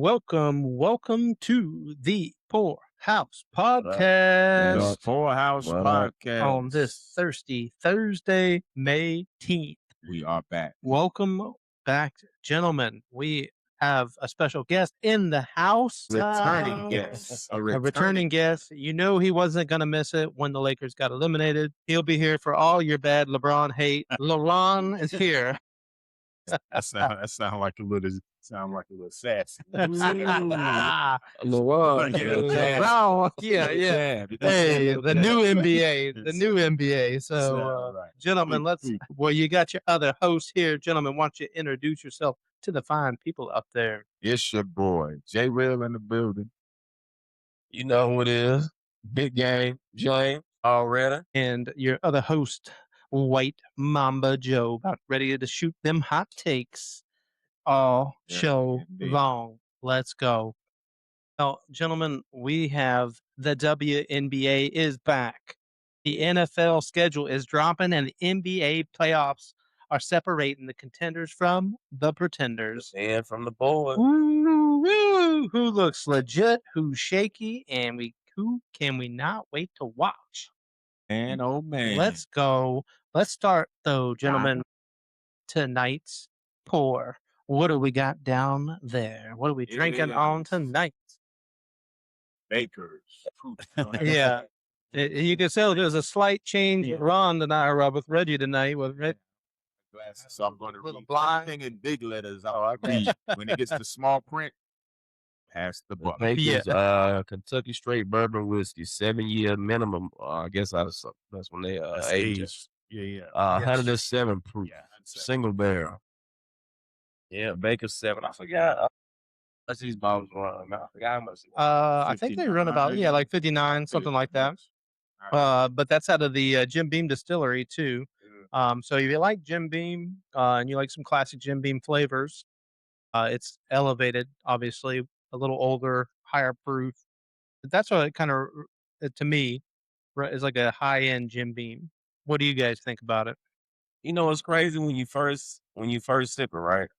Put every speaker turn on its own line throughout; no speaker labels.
welcome to the Poor House Podcast
Poor House Podcast
on this thirsty Thursday, May 10th.
We are back.
Welcome back, gentlemen. We have a special guest in the house.
Returning guest.
A returning guest. You know he wasn't going to miss it when the Lakers got eliminated. He'll be here for all your bad LeBron hate. LeBron is here.
That sound like a little sassy.
LeBron. Yeah. Hey, the new NBA. So, gentlemen, you got your other host here. Gentlemen, why don't you introduce yourself to the fine people up there?
It's your boy, J. Will in the building.
You know who it is. Big game, James, already.
And your other host, White Mamba Joe, about ready to shoot them hot takes all show long. Let's go. Now, gentlemen, we have the WNBA is back. The NFL schedule is dropping, and the NBA playoffs are separating the contenders from the pretenders.
And from the boys.
Who looks legit, who's shaky, and who can we not wait to watch?
Man, oh man.
Let's go. Let's start, though, gentlemen, tonight's pour. What do we got down there? What are we drinking on tonight?
Baker's.
Yeah. You can tell there's a slight change with Ron tonight, with Reggie tonight. With Reggie.
So I'm going to read everything in big letters. I read. When it gets to small print, pass the buck.
Baker's Kentucky straight bourbon whiskey, 7-year minimum. I guess that's when they age.
Yeah.
107 proof. Single barrel. Yeah, Baker's 7. I forgot. Let's these bottles run. I forgot how much.
I think they run about like 59, something like that. But that's out of the Jim Beam distillery too. So if you like Jim Beam and you like some classic Jim Beam flavors, it's elevated, obviously a little older, higher proof. But that's what it kind of, to me, is like a high end Jim Beam. What do you guys think about it?
You know, it's crazy when you first sip it, right?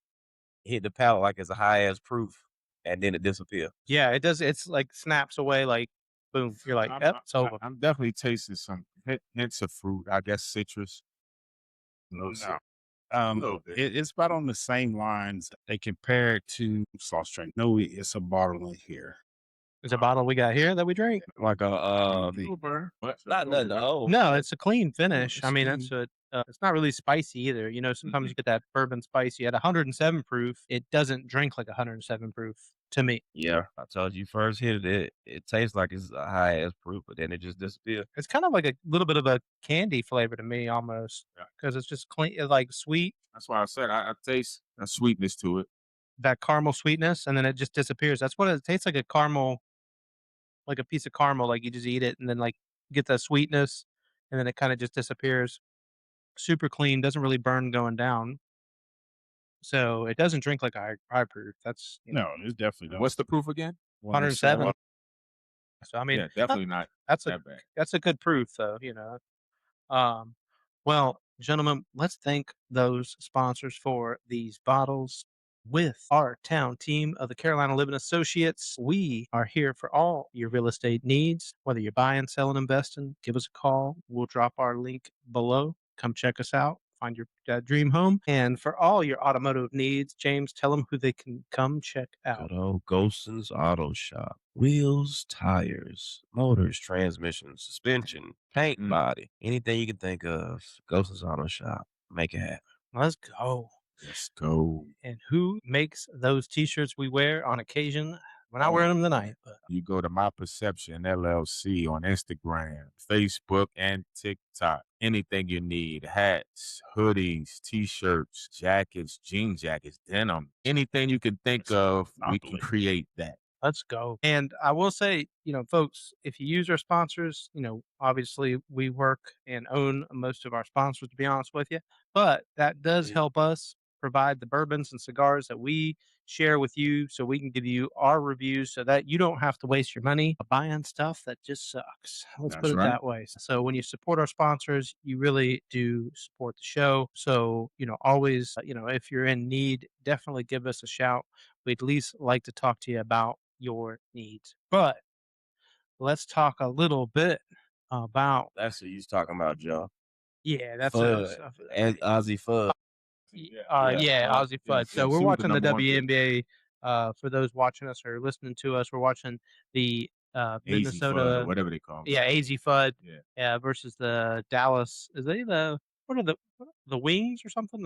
Hit the palate like it's a high ass proof, and then it disappears.
Yeah, it does. It's like snaps away, like boom. You're like, yep, it's over.
I'm definitely tasting some hints of fruit. I guess citrus.
It's about on the same lines. They compare it to sauce drink. No, it's a bottle in here.
There's a bottle we got here that we drink.
Like
not nothing.
No, it's a clean finish. I mean, it's not really spicy either. You know, sometimes you get that bourbon spicy at 107 proof. It doesn't drink like 107 proof to me.
Yeah, I told you first hit it. It tastes like it's a high ass proof, but then it just disappears.
It's kind of like a little bit of a candy flavor to me, almost, because it's just clean, like sweet.
That's why I said I taste a sweetness to it.
That caramel sweetness, and then it just disappears. That's what it tastes like, a caramel. Like a piece of caramel, like you just eat it and then like get that sweetness and then it kind of just disappears. Super clean, doesn't really burn going down. So it doesn't drink like a high proof. That's
no, it's definitely not.
What's the proof again?
107. So I mean,
definitely not.
That's
that bad.
That's a good proof, though. You know. Well, gentlemen, let's thank those sponsors for these bottles. With our town team of the Carolina Living Associates, we are here for all your real estate needs. Whether you're buying, selling, investing, give us a call. We'll drop our link below. Come check us out. Find your dream home. And for all your automotive needs, James, tell them who they can come check out.
Good old Golson's Auto Shop. Wheels, tires, motors, transmissions, suspension, paint, body. Anything you can think of, Golson's Auto Shop. Make it happen.
Let's go.
Let's go.
And who makes those T-shirts we wear on occasion? We're not wearing them tonight. But
you go to My Perception LLC on Instagram, Facebook, and TikTok. Anything you need, hats, hoodies, T-shirts, jackets, jean jackets, denim, anything you can think of, we can create that.
Let's go. And I will say, you know, folks, if you use our sponsors, you know, obviously we work and own most of our sponsors, to be honest with you, but that does help us provide the bourbons and cigars that we share with you so we can give you our reviews so that you don't have to waste your money buying stuff that just sucks. Let's put it that way. So when you support our sponsors, you really do support the show. So, you know, always, you know, if you're in need, definitely give us a shout. we'd at least like to talk to you about your needs. But let's talk a little bit about
That's what he's talking about, Joe.
that's
Fudd. And Ozzy Fudd.
yeah, Aussie Fudd. So we're
she was the
watching the
number one pick.
WNBA. For those watching us or listening to us, we're watching the
AZ
Minnesota,
Fudd, or whatever they call it.
AZ Fudd,
Yeah.
versus the Dallas. Is they what are the Wings or something?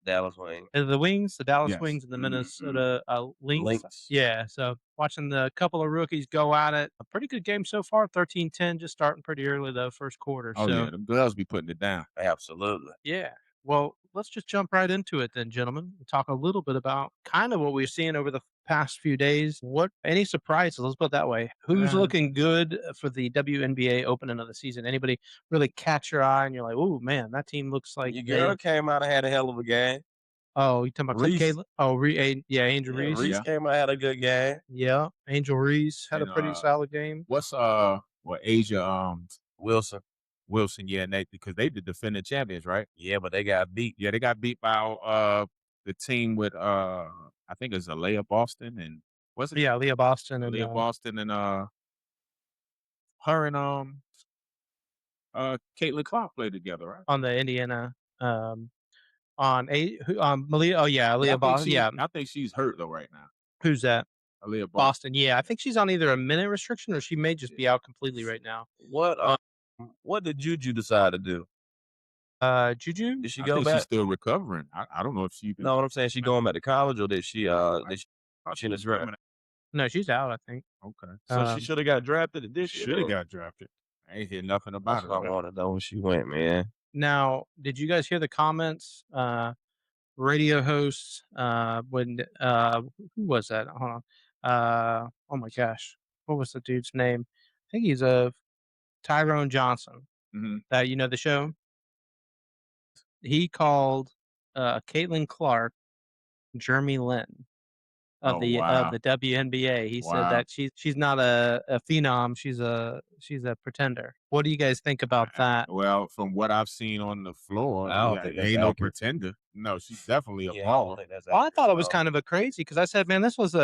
Dallas Wing.
The Wings, the Dallas
Yes.
Wings, and the Minnesota Lynx.
Lynx.
Yeah, so watching the couple of rookies go at it. A pretty good game so far. 13-10, just starting pretty early though, first quarter.
Oh,
so
yeah. The girls be putting it down.
Absolutely.
yeah. Well, let's just jump right into it then, gentlemen, and talk a little bit about kind of what we've seen over the past few days. Any surprises? Let's put it that way. Who's looking good for the WNBA opening of the season? Anybody really catch your eye and you're like, oh man, that team looks like
Your girl came out and had a hell of a game.
Oh, you talking about
Reese.
Caitlin? Oh, Angel Reese.
Reese came out, had a good game.
Yeah, Angel Reese had
And,
a pretty solid game.
What's Asia
Wilson.
Yeah, because they the defending champions, right?
Yeah, but they got beat.
Yeah, they got beat by the team with I think it's Alea Boston and what's it?
Yeah, Leah Boston and
Alea Boston and her and Caitlin Clark played together, right?
on the Indiana Malia. Oh yeah, Leah Boston. Yeah,
I think she's hurt though right now.
who's that?
Alea
Boston. Yeah, I think she's on either a minute restriction or she may just be out completely right now.
What did Juju decide to do?
Juju?
Did she
I
go
think
back?
she's still recovering. I don't know if she.
No, what I'm saying, she going back to college, or did she she in the draft?
No, she's out, I think.
Okay.
So she should have got drafted this year.
Should have got drafted.
I ain't hear nothing about
That's what I want to know when she went, man.
Now, did you guys hear the comments? Radio hosts, when who was that? Hold on. Oh my gosh, what was the dude's name? I think he's Tyrone Johnson.
Mm-hmm.
That the show. He called Caitlin Clark Jeremy Lin of the WNBA. He said that she's not a phenom. She's a pretender. What do you guys think about that?
Well, from what I've seen on the floor,
I don't think that's
ain't no
accurate.
pretender. No, she's definitely a
Yeah, I
baller.
don't think that's
Well, I
accurate
thought it
at
was
all.
kind of a crazy because I said, man, this was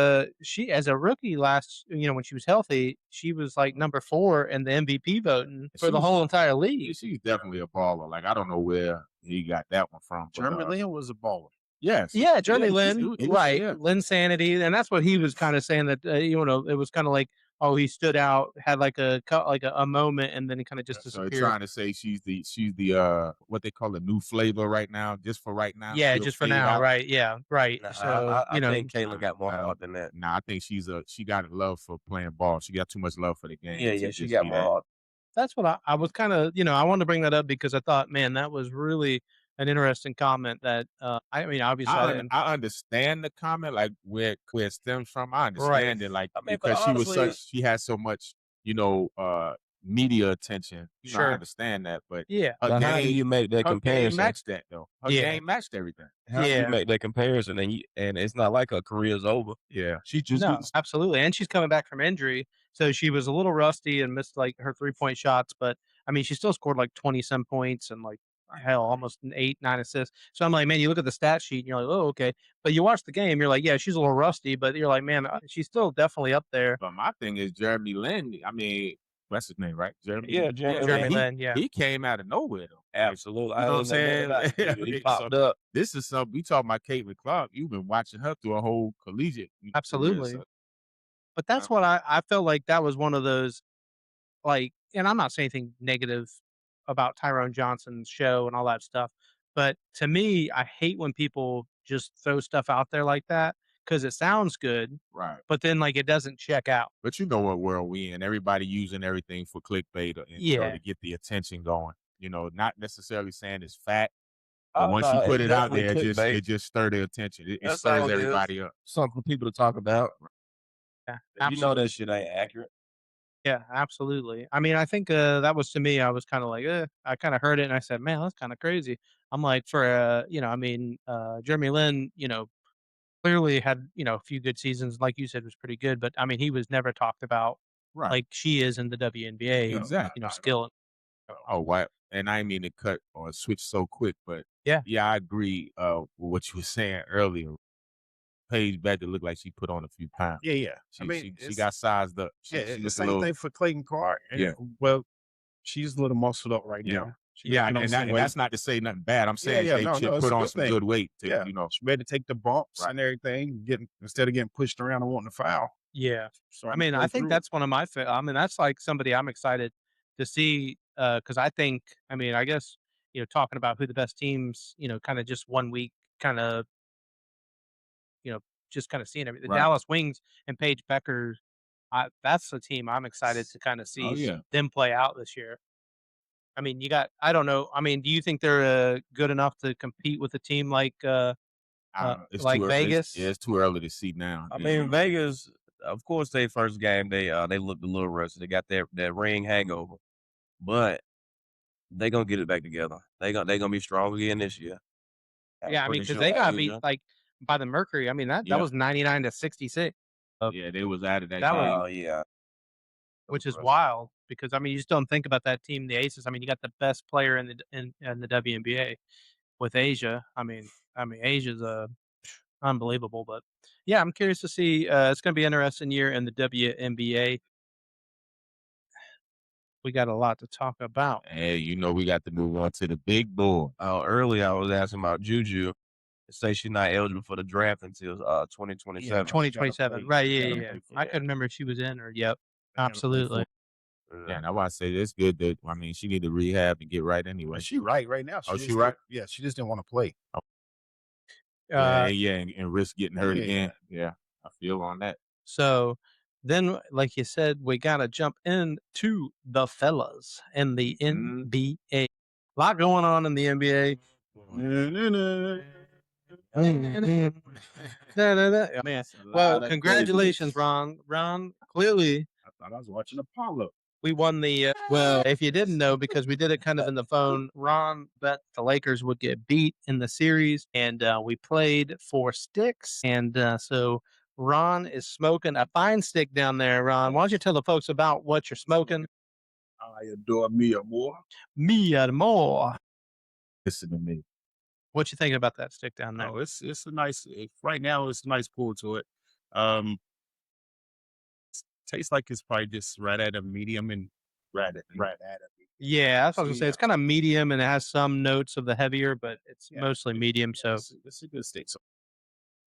she as a rookie last, when she was healthy, she was like number 4 in the MVP voting for the whole entire league.
She's definitely a baller. Like, I don't know where he got that one from.
Jeremy Lin was a baller.
Yes.
Yeah, Jeremy Lin, right?
Yeah.
Lin Sanity, and that's what he was kind of saying that it was kind of like, oh, he stood out, had like a moment, and then he kind of just
So
disappeared.
you're trying to say she's the what they call the new flavor right now, just for right now.
Yeah,
She'll
just for
fade
now,
out.
right? Yeah, right.
Nah,
So
I think Caitlin got more heart than that.
Nah, I think she got a love for playing ball. She got too much love for the game.
Yeah, she got more heart.
That's what I was kind of, I wanted to bring that up because I thought, man, that was really an interesting comment that, I mean, obviously
I understand the comment, like where it stems from. I understand it, like, because she had so much, media attention. I understand that, but
yeah.
But how do you make that
her
comparison?
game matched that though. Her game matched everything.
How do you make that comparison? And it's not like her career's over.
Yeah, she just
absolutely, and she's coming back from injury, so she was a little rusty and missed like her 3-point shots, but I mean, she still scored like 20-some points and like hell, almost 8-9 assists. So I'm like, man, you look at the stat sheet and you're like, oh, okay, but you watch the game, you're like, yeah, she's a little rusty, but you're like, man, she's still definitely up there.
But my thing is Jeremy Lin. I mean, that's his name, right? Jeremy.
Yeah,
Jeremy Lin. Yeah,
he came out of nowhere though.
Absolutely.
You know what I'm saying?
He popped up.
This is something we talk about. Caitlin Clark. You've been watching her through a whole collegiate.
absolutely.
Career, so.
But that's what I felt like that was one of those, like, and I'm not saying anything negative about Tyrone Johnson's show and all that stuff, but to me, I hate when people just throw stuff out there like that because it sounds good,
right? But
then like it doesn't check out.
But you know what world we in? Everybody using everything for clickbait to get the attention going. Not necessarily saying it's fact. But once you put it out there, it just stir the attention. It stirs everybody up.
Something for people to talk about.
Yeah,
you know that shit ain't accurate.
Yeah, absolutely. I mean, I think that was, to me, I was kind of like, I kind of heard it and I said, man, that's kind of crazy. I'm like, for I mean, Jeremy Lin, clearly had a few good seasons. Like you said, was pretty good, but I mean, he was never talked about like she is in the WNBA.
Exactly.
Still.
Oh, wow. And I mean to cut or switch so quick, but yeah, I agree with what you were saying earlier. Paige back to look like she put on a few pounds.
Yeah.
She got sized up. She
it's the
look a
same
little,
thing for Clayton Clark.
Yeah.
Well, she's a little muscled up right
Yeah.
now. She
Yeah,
put on
and
some weight.
that's not to say nothing bad. I'm saying she
it's
put
a
on
good
some
thing.
good weight to,
Yeah, she's ready to take the bumps
Right.
and everything, instead of getting pushed around and wanting to foul.
Yeah. I
Starting to
mean,
play
I think
through it.
that's one of my I mean, that's like somebody I'm excited to see, because I think I mean, I guess, talking about who the best teams, kinda just 1 week kinda, you know, just kinda seeing everything. The
Right.
Dallas Wings and Paige Becker, that's the team I'm excited to kinda see
Oh, yeah.
them play out this year. I mean, I don't know, I mean, do you think they're, good enough to compete with a team
It's
like
too early.
Vegas?
It's too early to see now.
I mean, Vegas, of course, they first game they looked a little rusty. They got that ring hangover, but they gonna get it back together. They gonna be strong again this year. I'm
Yeah, I mean,
pretty
because
sure.
they got beat, like, by the Mercury. I mean, that
Yeah.
was 99-66.
Yeah, they was out of that
That was
game.
Oh yeah,
which is wild because, I mean, you just don't think about that team, the Aces. I mean, you got the best player in the WNBA with Asia. I mean, Asia's, unbelievable, but, yeah, I'm curious to see, it's gonna be an interesting year in the WNBA. We got a lot to talk about.
Hey, we got to move on to the big board.
Earlier I was asking about Juju. They say she's not eligible for the draft until 2027.
2027. Right, yeah.
play for
I
that.
couldn't remember if she was in or yep.
gotta play
Absolutely.
Yeah, and I want to say it's good that she need to rehab and get right anyway.
But she right now.
Oh, she right?
Yeah, she just didn't want to play.
And risk getting hurt
Yeah.
again. Yeah, I feel on that.
So then, like you said, we got to jump into the fellas and the NBA. A lot going on in the NBA. Man, well, congratulations, Ron. Ron, clearly
I thought I was watching Apollo.
we won the. Well, if you didn't know, because we did it kind of in the phone, Ron bet the Lakers would get beat in the series, and we played for sticks. And so Ron is smoking a fine stick down there. Ron, why don't you tell the folks about what you're smoking?
I adore Mia Moore.
Mia more.
Listen to me.
What you thinking about that stick down there?
Oh, it's a nice. Right now, it's a nice pull to it. Tastes like it's probably just right at a medium and right at a medium.
Yeah, that's what I was gonna say.
Yeah.
It's kind of medium and it has some notes of the heavier, but it's mostly medium. So
It's a good stick. So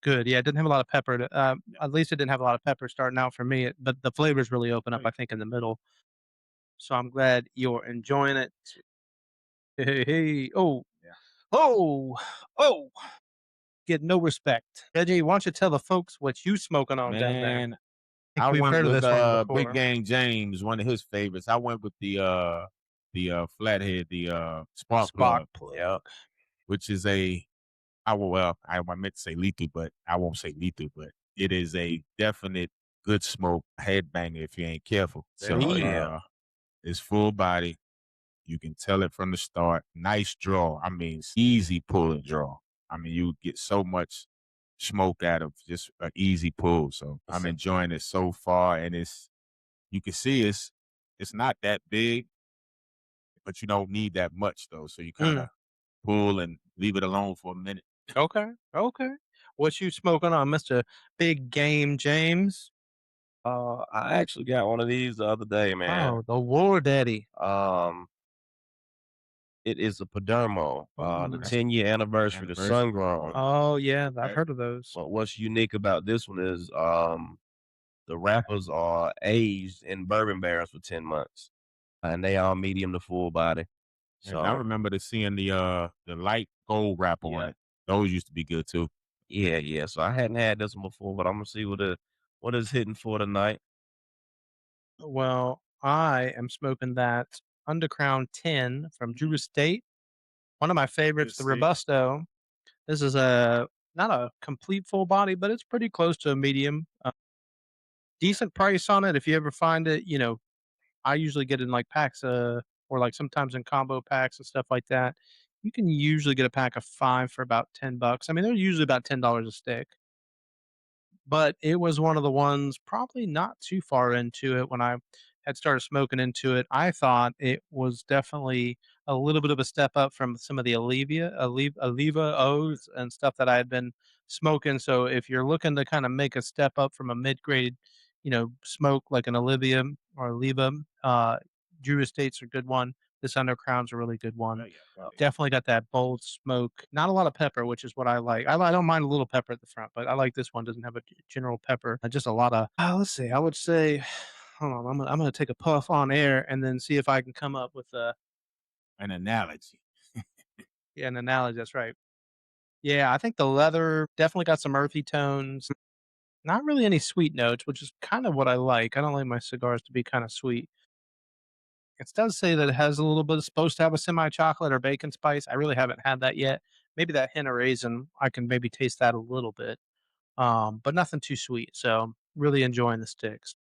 good. Yeah, it didn't have a lot of pepper. At least it didn't have a lot of pepper starting out for me. But the flavors really open up, I think, in the middle. So I'm glad you're enjoying it. Hey. Oh, oh, oh. Get no respect. Reggie, why don't you tell the folks what you smoking on down there?
Man,
I
I
think we've
went
heard of
with
this one before.
Big Game James, one of his favorites. I went with the flathead, the spark plug,
Yeah.
which is I meant to say lethal, but I won't say lethal, but it is a definite good smoke headbanger if you ain't careful. So
yeah.
it's full body. You can tell it from the start. Nice draw. I mean, it's easy pull and draw. I mean, you get so much smoke out of just an easy pull. So I'm enjoying it so far, and you can see it's not that big, but you don't need that much though. So you kind of pull and leave it alone for a minute.
Okay. What you smoking on, Mr. Big Game James?
I actually got one of these the other day, man.
Oh, the War Daddy.
It is a Padermo. The
Ooh.
10-year anniversary, the sun grown.
Oh yeah, I've heard of those.
But what's unique about this one is the wrappers are aged in bourbon barrels for 10 months. And they are medium to full body.
And I remember seeing the light gold wrapper on it. Those used to be good too.
Yeah. So I hadn't had this one before, but I'm gonna see what it's hitting for tonight.
Well, I am smoking that Undercrown 10 from Drew Estate. One of my favorites, the Robusto. This is not a complete full body, but it's pretty close to a medium. Decent price on it if you ever find it. I usually get it in like packs, or like sometimes in combo packs and stuff like that. You can usually get a pack of 5 for about $10. I mean, they're usually about $10 a stick. But it was one of the ones probably not too far into it when I had started smoking into it. I thought it was definitely a little bit of a step up from some of the Aliva O's and stuff that I had been smoking. So if you're looking to kind of make a step up from a mid-grade, smoke like an Olivia or Oliva, Drew Estate's a good one. This Undercrown's a really good one. Definitely got that bold smoke. Not a lot of pepper, which is what I like. I don't mind a little pepper at the front, but I like this one. Doesn't have a general pepper. Just a lot of. Let's see. I would say, hold on. I'm gonna take a puff on air and then see if I can come up with
an analogy.
an analogy. That's right. Yeah, I think the leather definitely got some earthy tones. Not really any sweet notes, which is kind of what I like. I don't like my cigars to be kind of sweet. It does say that it has a little bit of supposed to have a semi-chocolate or bacon spice. I really haven't had that yet. Maybe that hint of raisin, I can maybe taste that a little bit, but nothing too sweet. So really enjoying the sticks.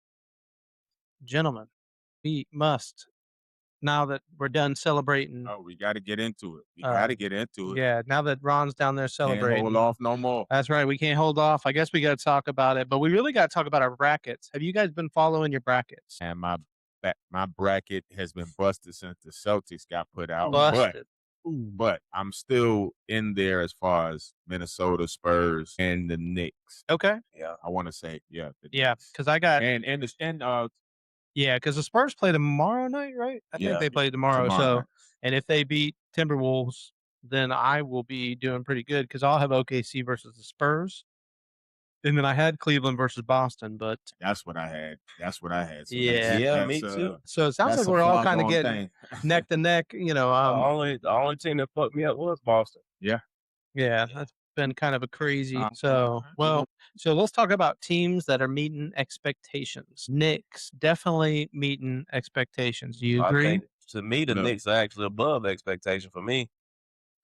Gentlemen, we must, now that we're done celebrating.
Oh, we got to get into it. We got to get into it.
Yeah, now that Ron's down there celebrating.
Can't hold off no more.
That's right. We can't hold off. I guess we got to talk about it, but we really got to talk about our brackets. Have you guys been following your brackets?
And my bracket has been busted since the Celtics got put out.
Busted.
But I'm still in there as far as Minnesota, Spurs, and the Knicks.
Okay.
Yeah, I want to say
Yeah, because I got because the Spurs play tomorrow night, right? I think they play tomorrow. So, and if they beat Timberwolves, then I will be doing pretty good because I'll have OKC versus the Spurs. And then I had Cleveland versus Boston, but
that's what I had. So
me too.
So it sounds like we're all kind of getting neck to neck.
The only team that fucked me up was Boston.
Yeah, that's been kind of a crazy. So let's talk about teams that are meeting expectations. Knicks definitely meeting expectations. Do you agree?
I think, to me, the Knicks are actually above expectation for me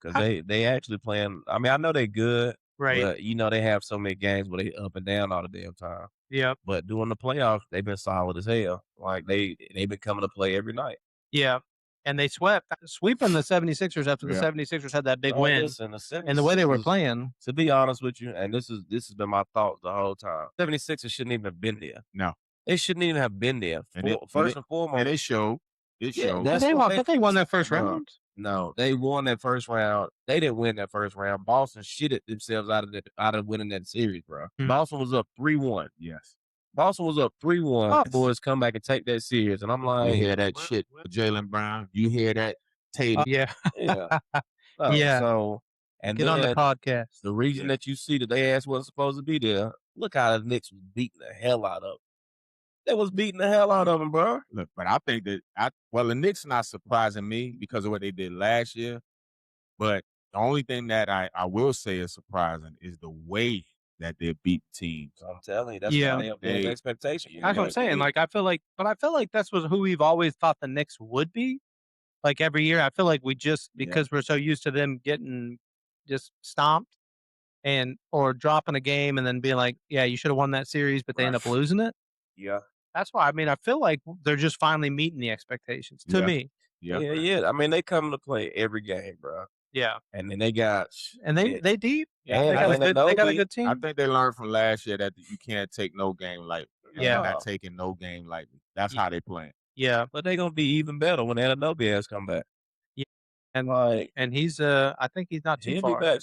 because they actually playing. I mean, I know they're good.
Right.
But, they have so many games where they up and down all the damn time.
Yeah.
But during the playoffs, they've been solid as hell. Like, they've been coming to play every night.
Yeah. And they sweeping the 76ers after the 76ers had that big win.
Listen,
and the way they were playing.
To be honest with you, and this has been my thoughts the whole time, 76ers shouldn't even have been there.
No.
They shouldn't even have been there. First and foremost.
And it showed.
They won that first round.
No, they won that first round. They didn't win that first round. Boston shitted themselves out of winning that series, bro. Boston was up 3-1.
Yes.
Boston was up 3-1. Boys come back and take that series. And I'm like,
you hear that shit with Jaylen Brown? You hear that Tatum?
Yeah.
Yeah. So, and
get on the podcast.
The reason that you see that they ass wasn't supposed to be there, look how the Knicks was beating the hell out of them. They was beating the hell out of them, bro.
Look, but I think that the Knicks not surprising me because of what they did last year. But the only thing that I will say is surprising is the way that they beat teams.
I'm telling you, that's why they have expectation.
That's what I'm saying. Like I feel like that's who we've always thought the Knicks would be. Like every year, I feel like we just because we're so used to them getting just stomped or dropping a game and then being like, yeah, you should have won that series, but they end up losing it.
Yeah.
That's why, I mean, I feel like they're just finally meeting the expectations to me.
Yeah. I mean, they come to play every game, bro.
Yeah.
And then they got...
And they deep.
Yeah,
they got a good team.
I think they learned from last year that you can't take no game lightly.
Yeah.
They're not taking no game lightly. That's how they playing.
Yeah.
But they're going to be even better when Anunoby has come back.
Yeah. And he's, I think he's not too far.
Be back.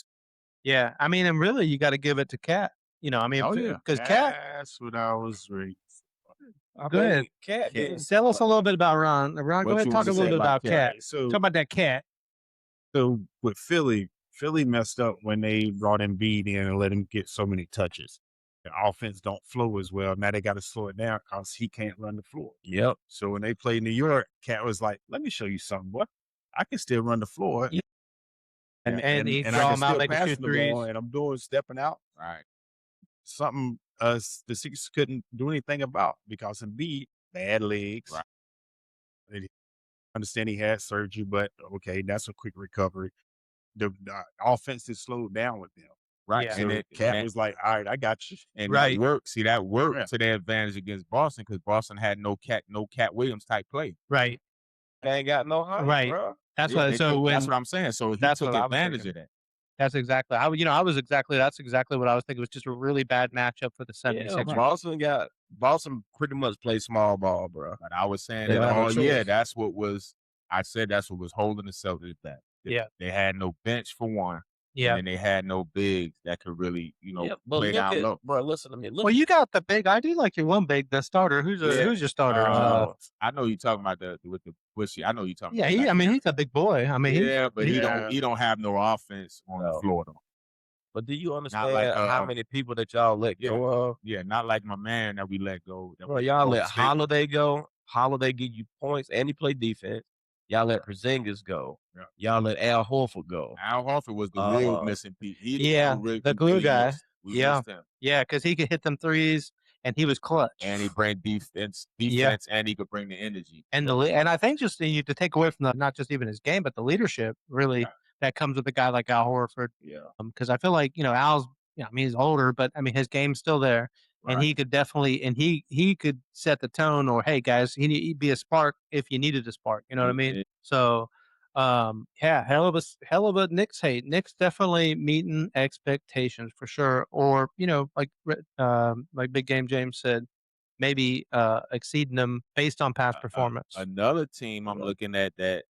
Yeah. I mean, and really, you got to give it to Cat. Because Cat...
That's what I was reading.
Go ahead.
Cat.
Tell us a little bit about Ron. Ron, go ahead and talk a little bit about Cat.
So,
talk about that Cat.
So with Philly messed up when they brought Embiid in and let him get so many touches. The offense don't flow as well. Now they got to slow it down because he can't run the floor.
Yep.
So when they played New York, Cat was like, let me show you something, boy. I can still run the floor.
Yeah. And
I can still pass the ball, and I'm stepping out.
Right.
Something the Sixers couldn't do anything about because Embiid, bad legs.
Right.
They understand he had surgery, but okay, that's a quick recovery. The offense is slowed down with them.
Right.
Yeah.
So Cat was like, all right, I got you.
And that worked. See, that worked to their advantage against Boston because Boston had no Cat Williams type play.
Right.
They ain't got no height, bro.
That's
that's what I'm saying. So he took advantage of that.
That's exactly that's exactly what I was thinking. It was just a really bad matchup for the 76ers.
Boston pretty much play small ball, bro.
But I was saying that all year, that's what was I said that's what was holding the Celtics back.
Yeah.
They had no bench for one.
Yeah.
And then they had no bigs that could really, play down low.
Bro, listen to me. Look
Well, you got the big. I do like your one big, the starter. Who's your starter?
I know you're talking about with the bushy. I know you're talking.
Yeah,
about
he's a big boy. I mean,
he don't have no offense on the floor though.
But do you understand
like,
how many people that y'all let go of?
Yeah, not like my man that we let go.
Bro, y'all let Holiday go. Holiday give you points and he play defense. Y'all let Porzingis go.
Yeah.
Y'all let Al Horford go.
Al Horford was the real missing piece.
The glue guy.
We missed him.
Yeah, because he could hit them threes, and he was clutch.
And he bring defense, and he could bring the energy.
And I think just to take away from not just even his game, but the leadership really that comes with a guy like Al Horford.
Yeah.
Because I feel like Al's. He's older, but he's game's still there, and he could definitely he could set the tone. Or hey guys, he'd be a spark if you needed a spark. You know what I mean? So. Hell of a Knicks hate. Knicks definitely meeting expectations for sure. Or like Big Game James said, maybe exceeding them based on past performance.
Another team I'm looking at that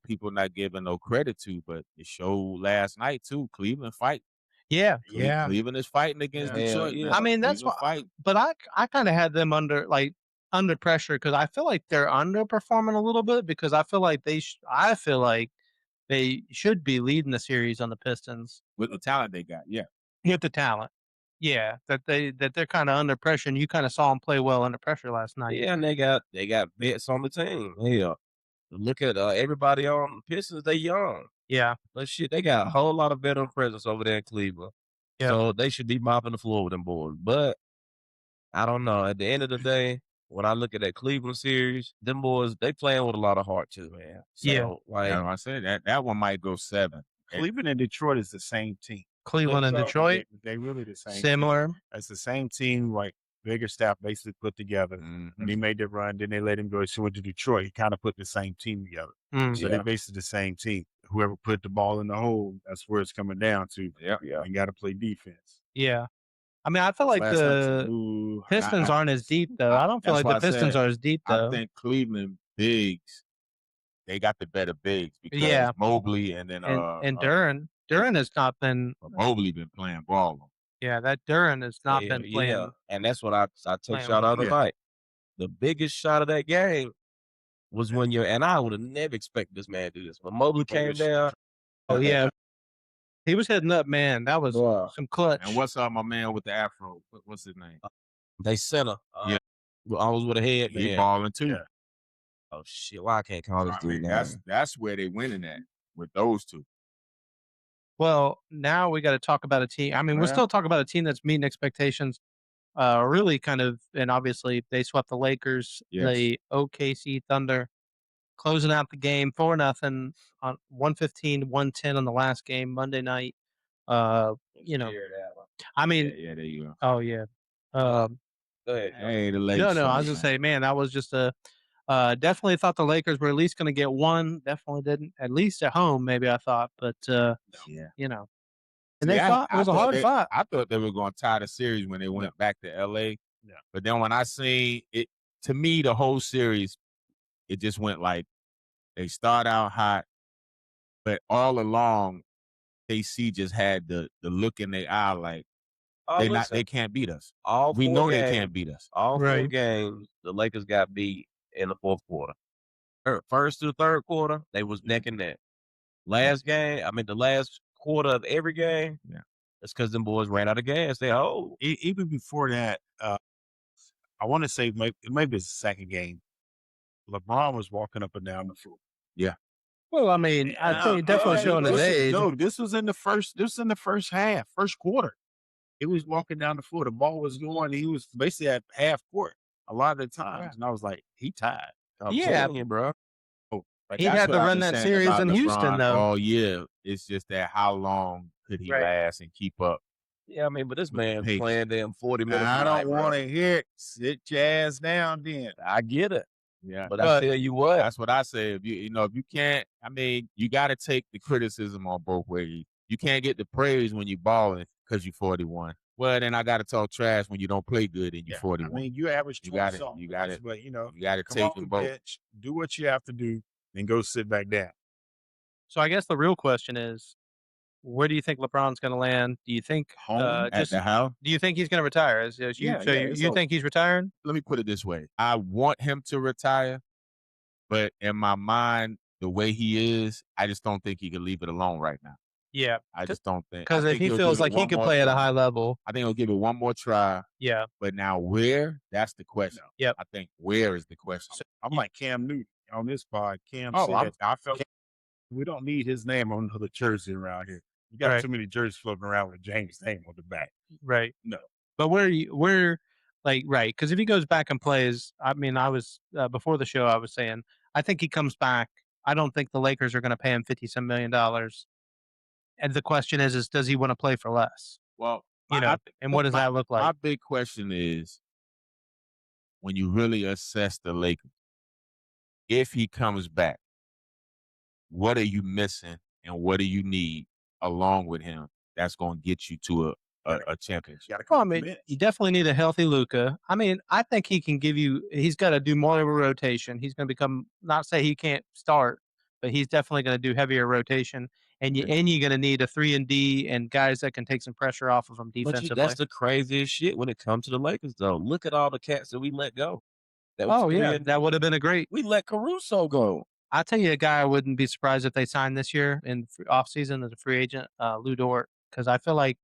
people not giving no credit to, but it showed last night too. Cleveland fight.
Yeah.
Cleveland is fighting against Detroit.
Yeah.
I mean that's why. But I kind of had them under pressure because I feel like they're underperforming a little bit because I feel like they should be leading the series on the Pistons
with the talent they got. Yeah,
with the talent. Yeah, that they're kind of under pressure, and you kind of saw them play well under pressure last night.
Yeah, and they got vets on the team. Yeah, look at everybody on the Pistons. They young.
Yeah,
but shit, they got a whole lot of veteran presence over there in Cleveland.
Yeah.
So they should be mopping the floor with them boys. But I don't know. At the end of the day, when I look at that Cleveland series, them boys, they playing with a lot of heart too, man. So,
I said that one might go 7.
Cleveland and Detroit is the same team.
Cleveland and Detroit,
they really the same.
Similar.
Team. It's the same team. Like bigger staff basically put together. And he made the run. Then they let him go. So went to Detroit. He kind of put the same team together. So they're basically the same team. Whoever put the ball in the hole, that's where it's coming down to.
Yeah.
You got to play defense.
Yeah. I mean, I feel like the Pistons aren't as deep, though. I don't feel like the Pistons are as deep, though.
I think Cleveland bigs, they got the better bigs because Mobley and then
and Duran. Duran has not been.
Mobley been playing ball.
Yeah, that Duran has not been playing.
Yeah, and that's what I took shot out of the night. The biggest shot of that game was when and I would have never expected this man to do this. When Mobley came down.
Oh, yeah. He was heading up, man. That was some clutch.
And what's up, my man with the afro? What's his name?
They center. I was with a head.
He balling too. Yeah.
Oh shit! Why I can't call this dude?
That's where they winning at with those two.
Well, now we got to talk about a team. I mean, we're still talking about a team that's meeting expectations. Really kind of, and obviously they swept the Lakers, the OKC Thunder, closing out the game 4-0 on 115-110 on the last game Monday night. I mean,
there you go.
Oh yeah.
Go ahead.
Hey, the Lakers.
No, I was gonna say, man, that was just definitely thought the Lakers were at least going to get one. Definitely didn't, at least at home, maybe I thought, but and they fought. It was a hard fight.
I thought they were going to tie the series when they went back to LA. Yeah. But then when I see it, to me, the whole series, it just went like they start out hot, but all along, KC just had the look in their eye like they can't beat us. We know they can't beat us.
All 4 games, the Lakers got beat in the fourth quarter. First to the third quarter, they was neck and neck. Last game, the last quarter of every game, it's because them boys ran out of gas.
Even before that, I want to say maybe it's the second game. LeBron was walking up and down the floor.
Yeah.
Well, I mean, I think definitely showing his age.
No, this was in the first half, first quarter. He was walking down the floor. The ball was going. He was basically at half court a lot of the times, and I was like, he tied.
Bro.
He had to run that series in Houston, though.
Oh yeah, it's just that how long could he last and keep up?
Yeah, but this man playing them 40 minutes.
I don't want to hear it. Sit your ass down, then.
I get it.
Yeah,
but I tell you what,
that's what I say. If you can't, you got to take the criticism on both ways. You can't get the praise when you balling because you're 41. Well, then I got to talk trash when you don't play good and you're 41.
You average 20
you got it.
But
you got to take them both.
Bench, do what you have to do. then go sit back down.
So I guess the real question is, where do you think LeBron's going to land? Do you think
Home at the house?
Do you think he's going to retire? You think he's retiring?
Let me put it this way: I want him to retire, but in my mind, the way he is, I just don't think he can leave it alone right now.
Yeah,
I just don't think
because if he feels like he could play at a high level,
I think he'll give it one more try.
Yeah,
but now where? That's the question.
Yep.
I think where is the question.
I'm like Cam Newton on this pod. Cam said, I felt we don't need his name on the jersey around here. You got too many jerseys floating around with James' name on the back.
Right.
No.
But because if he goes back and plays, I mean, I was before the show, I was saying, I think he comes back. I don't think the Lakers are going to pay him $50-some million. And the question is does he want to play for less?
Well,
and what does that look like?
My big question is, when you really assess the Lakers, if he comes back, what are you missing and what do you need along with him that's going to get you to a championship?
You definitely need a healthy Luka. I mean, I think he can give you – he's got to do more of a rotation. He's going to become – not say he can't start, but he's definitely going to do heavier rotation. And you're going to need a 3-and-D and guys that can take some pressure off of them defensively.
But that's the craziest shit when it comes to the Lakers, though. Look at all the cats that we let go.
That would have been a great –
we let Caruso go.
I'll tell you a guy I wouldn't be surprised if they signed this year in offseason as a free agent, Lou Dort, because I feel like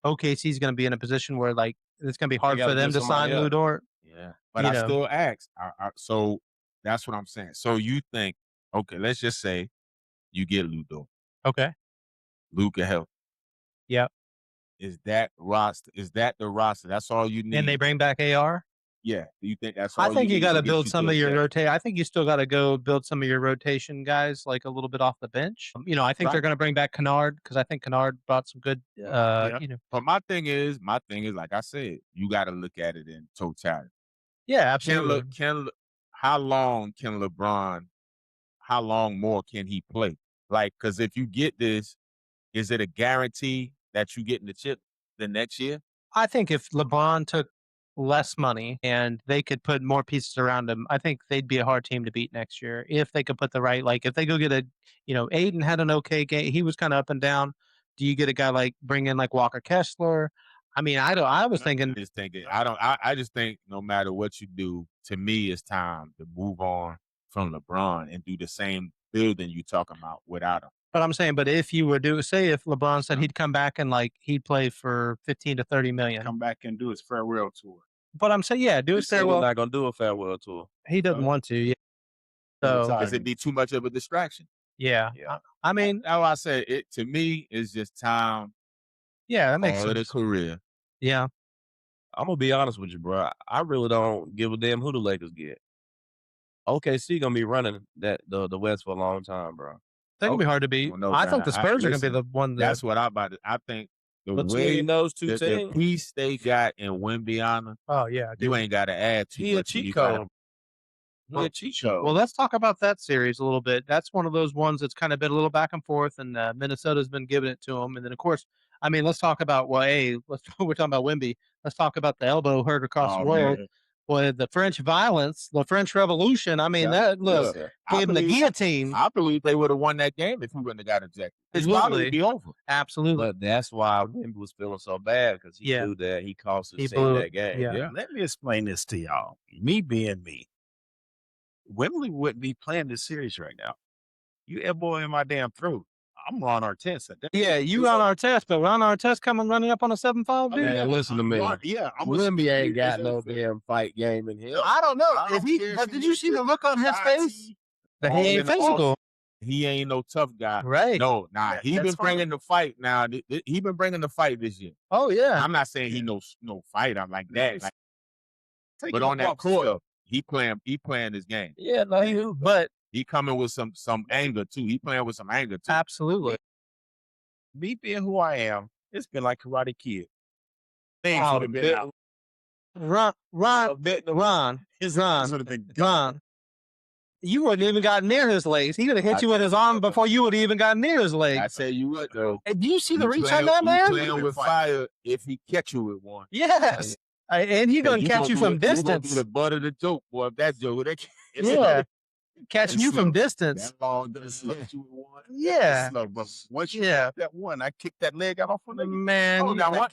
OKC is going to be in a position where like it's going to be hard for them to sign Lou Dort.
Yeah, but I still ask. So that's what I'm saying. So you think, okay, let's just say you get Lou Dort.
Okay.
Luka help.
Yep.
Is that the roster? That's all you need.
And they bring back AR?
Yeah. Do you think that's all
I think you got to build some of your
rotation.
I think you still got to go build some of your rotation guys, like a little bit off the bench. I think they're going to bring back Kennard because I think Kennard brought some good,
But my thing is, like I said, you got to look at it in totality.
Yeah, absolutely.
How long more can he play? Like, because if you get this, is it a guarantee that you get in the chip the next year?
I think if LeBron took less money and they could put more pieces around him, I think they'd be a hard team to beat next year if they could put the right, like if they go get Aiden had an okay game. He was kind of up and down. Do you get a guy like bring in like Walker Kessler? I mean, I was thinking.
I just think no matter what you do, to me, it's time to move on from LeBron and do the same building you talking about without him.
But I'm saying, if you were say if LeBron said he'd come back and like he'd play for $15 to $30 million,
come back and do his farewell tour.
But I'm saying, do his farewell.
He's not gonna do a farewell tour.
He doesn't want to. Yeah. So
does it be too much of a distraction?
Yeah. I mean,
how I said it to me is just time.
Yeah, that makes sense.
Of the career.
Yeah.
I'm gonna be honest with you, bro. I really don't give a damn who the Lakers get. OKC gonna be running the West for a long time, bro.
They're gonna be hard to beat. I think the Spurs are gonna be the one.
That's what I think.
Between those two teams,
the piece they got in Wembyana.
Oh yeah,
you ain't got to add too much.
He a cheat code.
Well, let's talk about that series a little bit. That's one of those ones that's kind of been a little back and forth, and Minnesota's been giving it to them. And then, of course, I mean, let's talk about we're talking about Wemby. Let's talk about the elbow hurt across the world. Boy, the French violence, the French Revolution. I mean, gave him the guillotine.
I believe they would have won that game if he wouldn't have got ejected. It's probably be over.
Absolutely.
But that's why Wemby was feeling so bad because he knew that he cost his team that game.
Yeah. Let me explain this to y'all. Me being me, Wembley wouldn't be playing this series right now. You elbow in my damn throat. I'm Ron Artest.
You Ron Artest, but Ron Artest coming running up on a 7-5, dude.
Man, listen to me. Wemby ain't got no damn fight game in him.
I don't know. Did you see the look on his face? That he ain't physical.
He ain't no tough guy.
Right.
No, he been bringing the fight now. He been bringing the fight this year.
Oh, yeah.
I'm not saying he no fighter like that. But on that court, he playing his game.
Yeah, but
he coming with some anger too. He playing with some anger too.
Absolutely.
Me being who I am, it's been like Karate Kid. Things would have been out.
Ron. You wouldn't even got near his legs. He would have hit you with his arm before you would have even got near his legs.
I say you would though.
And do you see the reach on that man?
Playing with fire if he catch you with one.
Yes. And he's gonna catch you from distance.
You gonna be the butt of the joke, boy. If that joke,
yeah. catching you from distance.
That long does slow you with one.
Yeah.
Slow, but once you have that one, I kicked that leg out off of leg.
Man,
Oh,
you
now
got-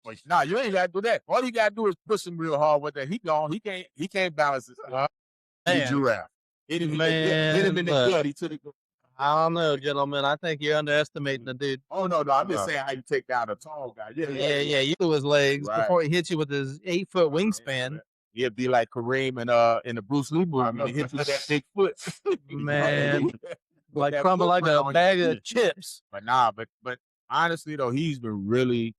what? Nah, you ain't gotta do that. All you gotta do is push him real hard with that. He gone. He can't balance it. The
Man.
giraffe. Hit him in the
Man,
gut. He took it.
I don't know, gentlemen. I think you're underestimating the dude.
Oh no, I'm just saying how you take down a tall guy.
Yeah. You threw his legs
Right.
before he hit you with his 8-foot wingspan.
He'd be like Kareem in the Bruce Lee movie. He hit you with that big foot.
Man, like crumble like a bag of chips.
But but honestly though, he's been really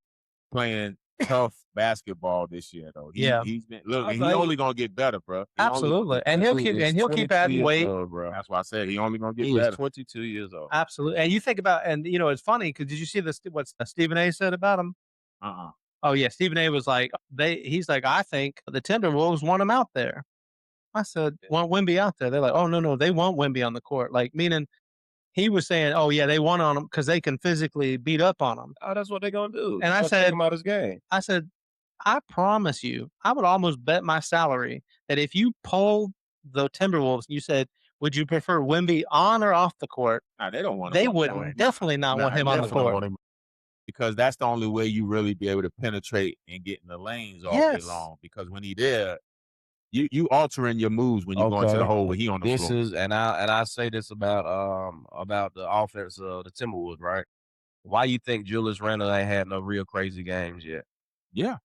playing tough basketball this year though. He's been and he only gonna get better, bro.
Absolutely, and he'll keep adding weight.
Bro.
That's why I said he only gonna get
He
better.
is 22 years old.
Absolutely, and you think about, and it's funny because did you see what Stephen A. said about him? Oh yeah, Stephen A. was like he's like, I think the Timberwolves want him out there. I said, want Wemby out there? They're like, oh no, they want Wemby on the court. Like meaning. He was saying, "Oh yeah, they won on him because they can physically beat up on him."
Oh, that's what they're gonna do.
And I said,
about his game.
I said, I promise you, I would almost bet my salary that if you polled the Timberwolves, you said, would you prefer Wemby on or off the court?
Nah, they don't want.
They would definitely not want him on the court
because that's the only way you really be able to penetrate and get in the lanes all day long. Because when he there. You altering your moves when you go into the hole when he on the floor.
And I say this about the offense of the Timberwolves, right? Why you think Julius Randle ain't had no real crazy games yet?
Yeah,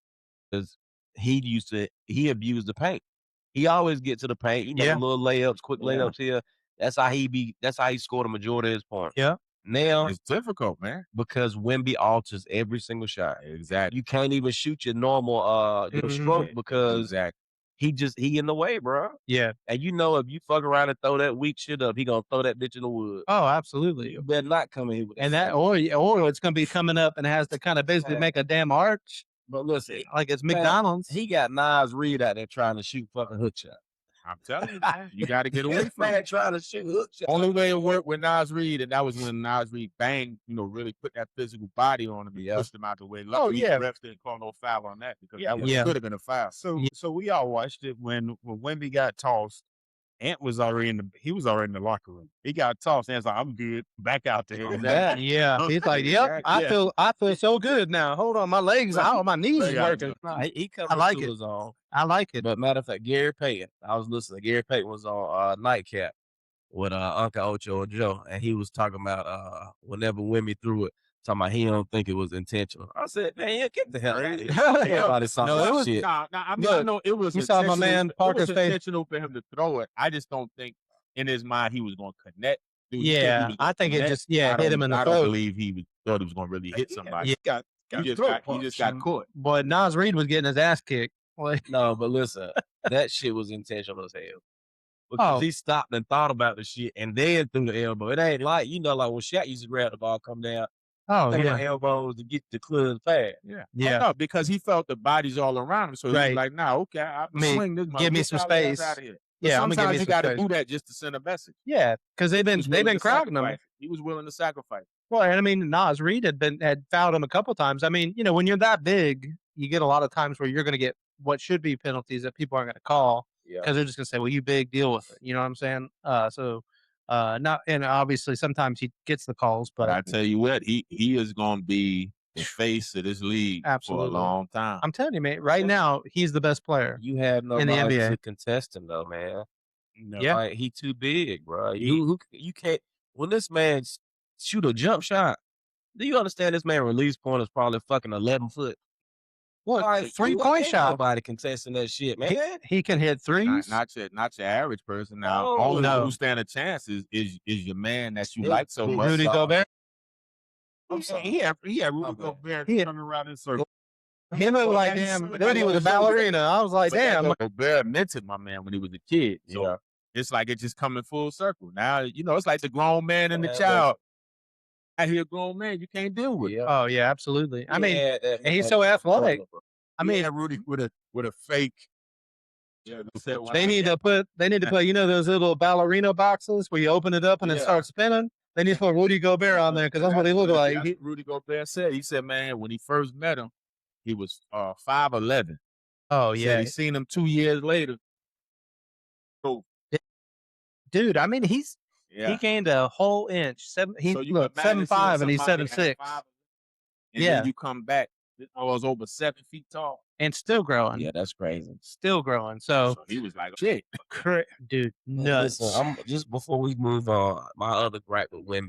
because he abused the paint. He always get to the paint. Little layups, quick layups here. That's how he scored a majority of his points.
Yeah.
Now
it's difficult, man,
because Wemby alters every single shot.
Exactly.
You can't even shoot your normal stroke because he in the way, bro.
Yeah.
And if you fuck around and throw that weak shit up, he gonna throw that bitch in the wood.
Oh, absolutely.
You better not come in here with
that. And that, or it's gonna be coming up and has to kind of basically make a damn arch.
But listen,
like it's McDonald's.
He got Nas Reed out there trying to shoot fucking hook shot.
I'm telling you, man, you got to get away from
man trying to shoot hook shot.
Only way it worked with Nas Reed, and that was when Nas Reed banged, really put that physical body on him and pushed him out the way. Luckily, refs didn't call no foul on that because that could have been a foul.
So we all watched it when Wemby got tossed. Ant was already in the locker room. He got tossed. Ant's like, I'm good. Back out there.
Yeah. He's like, yep. I feel so good now. Hold on, my legs out, my knees is working.
I like it.
I like it.
But matter of fact, Gary Payton. I was listening. Gary Payton was on Nightcap with Uncle Ocho and Joe, and he was talking about whenever Wemby threw it, talking about he don't think it was intentional. I said, man, get the hell out of here. Everybody saw that shit.
I know it was.
You saw my man Parker's face.
Intentional for him to throw it. I just don't think in his mind he was going to connect.
Dude, I think it just hit him in the throat.
I don't believe thought he was going to really hit somebody. He just got caught.
But Nas Reed was getting his ass kicked.
No, but listen, that shit was intentional as hell. Because he stopped and thought about the shit and then threw the elbow. It ain't like, like when Shaq used to grab the ball, come down. The elbows to get to clear the fast.
Yeah. No, because he felt the bodies all around him. So he's like, nah, okay, I'll swing this.
Give me some space.
Out of here.
Yeah, I'm gonna give
you got to do that just to send a message.
Yeah, because they've been crowding him.
He was willing to sacrifice.
Well, and I mean, Nas Reed had fouled him a couple times. I mean, when you're that big, you get a lot of times where you're going to get what should be penalties that people aren't going to call because they're just going to say, "Well, you big, deal with it." You know what I'm saying? Not, and obviously sometimes he gets the calls, but
I tell you what, he is going to be the face of this league for a long time.
I'm telling you, man. Right now, he's the best player.
You have no
in the NBA
to contest him, though, man.
No.
Yeah,
like, he too big, bro. You can't. When this man shoot a jump shot, do you understand? This man release point is probably fucking 11 foot.
What 3-point shot?
Nobody contesting that shit, man.
He can hit threes.
Not your average person. Now, only one who stand a chance is your man that you like so much.
Rudy Gobert.
I'm saying he had Rudy Gobert turning around in circles.
He looked like damn Rudy was a ballerina. I was like, damn.
Gobert mentored my man when he was a kid. So it's like it's just coming full circle. Now, it's like the grown man and the child. I hear a grown man, you can't deal with it.
Oh yeah, absolutely. I mean, and he's so athletic. I mean,
Rudy with a fake.
They need to put those little ballerina boxes where you open it up and it starts spinning. They need to put Rudy Gobert on there because that's what he looked like.
Rudy Gobert said. He said, man, when he first met him, he was 5'11".
Oh yeah,
he seen him 2 years later. So
dude. I mean, he gained a whole inch. He's 7'5" and he's 7'6".
And then you come back, I was over 7 feet tall.
And still growing.
Yeah, that's crazy.
Still growing. So
he was like, shit.
Dude, nuts.
Listen, just before we move on, my other gripe with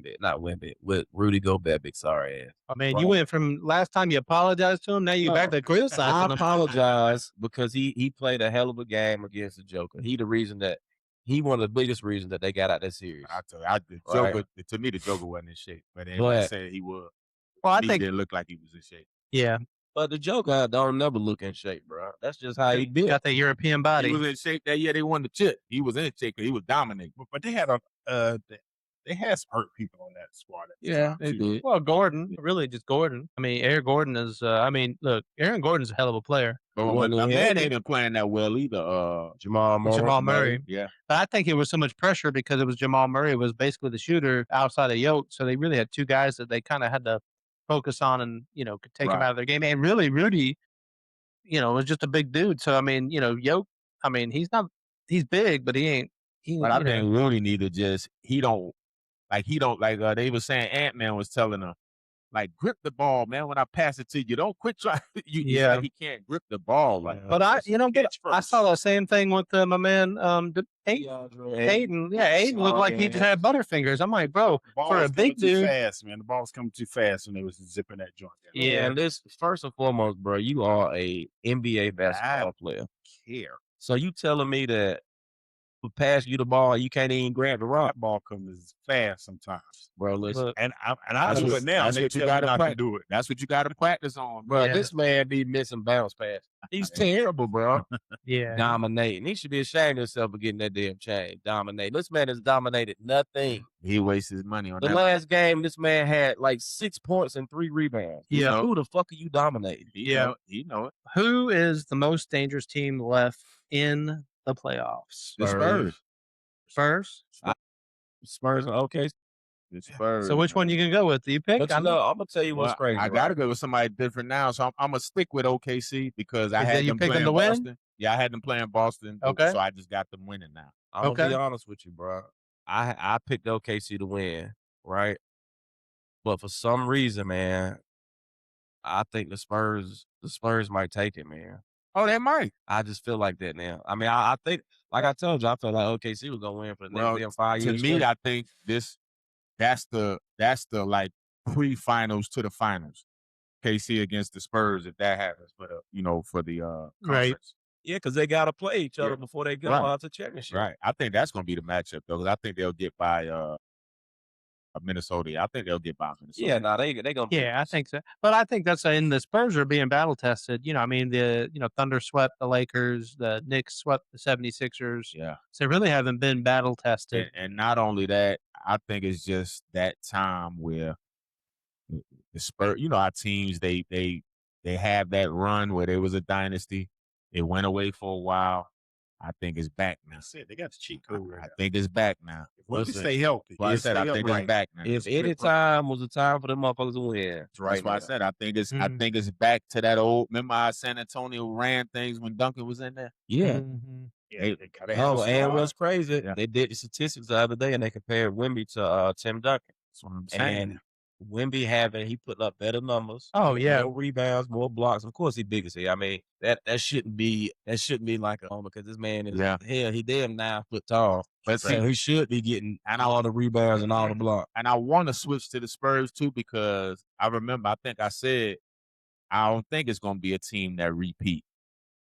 with Rudy Gobert, big sorry ass.
Oh, man, you went from last time you apologized to him, now you back to criticizing him.
I apologize because he played a hell of a game against the Joker. He one of the biggest reasons that they got out that series.
Joker, to me, the Joker wasn't in shape. But everybody said he was.
Well, I
he
think
didn't look like he was in shape.
Yeah.
But the Joker don't never look in shape, bro. That's just how he built.
Got the European body.
He was in shape that year they won the chip. He was in shape. He was dominating.
But they had they had some hurt people on that squad.
They did.
Well, Gordon, really just Gordon. I mean, Aaron Gordon is. Look, Aaron Gordon's a hell of a player.
But man ain't been playing that well either.
Jamal Murray.
Yeah.
But I think it was so much pressure because it was Jamal Murray was basically the shooter outside of Yoke, so they really had two guys that they kind of had to focus on and could take him out of their game. And really, Rudy, was just a big dude. So I mean, Yoke. I mean, he's big, but he ain't.
But I think Rudy need to he don't like they were saying Ant-Man was telling him, like, grip the ball, man. When I pass it to you, don't quit trying. He can't grip the ball.
But I saw the same thing with my man, Aiden. Yeah, Aiden looked like he just had butterfingers. I'm like, bro, for a big dude,
fast, man. The ball was coming too fast when they was zipping that joint.
Yeah, and this first and foremost, bro, you are a NBA basketball player. So you telling me that pass you the ball, you can't even grab the rock.
That ball comes fast sometimes,
bro. Listen,
and I do it now.
That's what you got to do it. That's what you got to practice on,
bro. Yeah. This man be missing bounce pass. He's terrible, bro. Dominating. He should be ashamed of himself for getting that damn chain. Dominating. This man has dominated nothing.
He wastes his money on
the last game. This man had like 6 points and 3 rebounds.
Yeah,
who the fuck are you dominating?
He know it.
Who is the most dangerous team left in the playoffs?
The Spurs.
Spurs and OK.
The Spurs.
So which one you can go with? Do you pick?
I'm gonna tell you what's crazy.
I gotta go with somebody different now, so I'm gonna stick with OKC because I had them playing
to
Boston.
Win?
Yeah, I had them playing Boston.
Okay,
so I just got them winning now.
I'm gonna be honest with you, bro. I picked OKC to win, right? But for some reason, man, I think the Spurs might take it, man.
Oh, they might.
I just feel like that now. I mean, I think, like I told you, I feel like OKC was gonna win for the next 5 years.
To me, I think that's the like pre-finals to the finals. KC against the Spurs if that happens, but for the conference.
Right.
Yeah, because they gotta play each other before they go out to championship.
Right. I think that's gonna be the matchup though, because I think they'll get by Minnesota. I think they'll get by Minnesota.
Yeah, they gonna.
Yeah, I think so. But I think that's in the Spurs are being battle tested. I mean, the Thunder swept the Lakers, the Knicks swept the 76ers.
Yeah.
So they really haven't been battle tested.
And not only that, I think it's just that time where the Spurs, our teams, they have that run where there was a dynasty. It went away for a while. I think it's back now.
They got the cheat code.
I think it's back now.
If we stay healthy.
I said I think it's back now.
If any time was the time for the motherfuckers to win,
that's why I said I think it's back to that old. Remember how San Antonio ran things when Duncan was in there?
Yeah.
Mm-hmm.
Yeah.
And what's crazy? Yeah. They did the statistics the other day, and they compared Wemby to Tim Duncan.
That's what I'm saying.
And Wemby he put up better numbers.
Oh yeah,
more rebounds, more blocks. Of course, he's big as hell. I mean, that shouldn't be like a because this man is hell. He damn 9 foot tall, but he should be getting all the rebounds and all the blocks.
And I want to switch to the Spurs too because I remember I think I said I don't think it's going to be a team that repeat.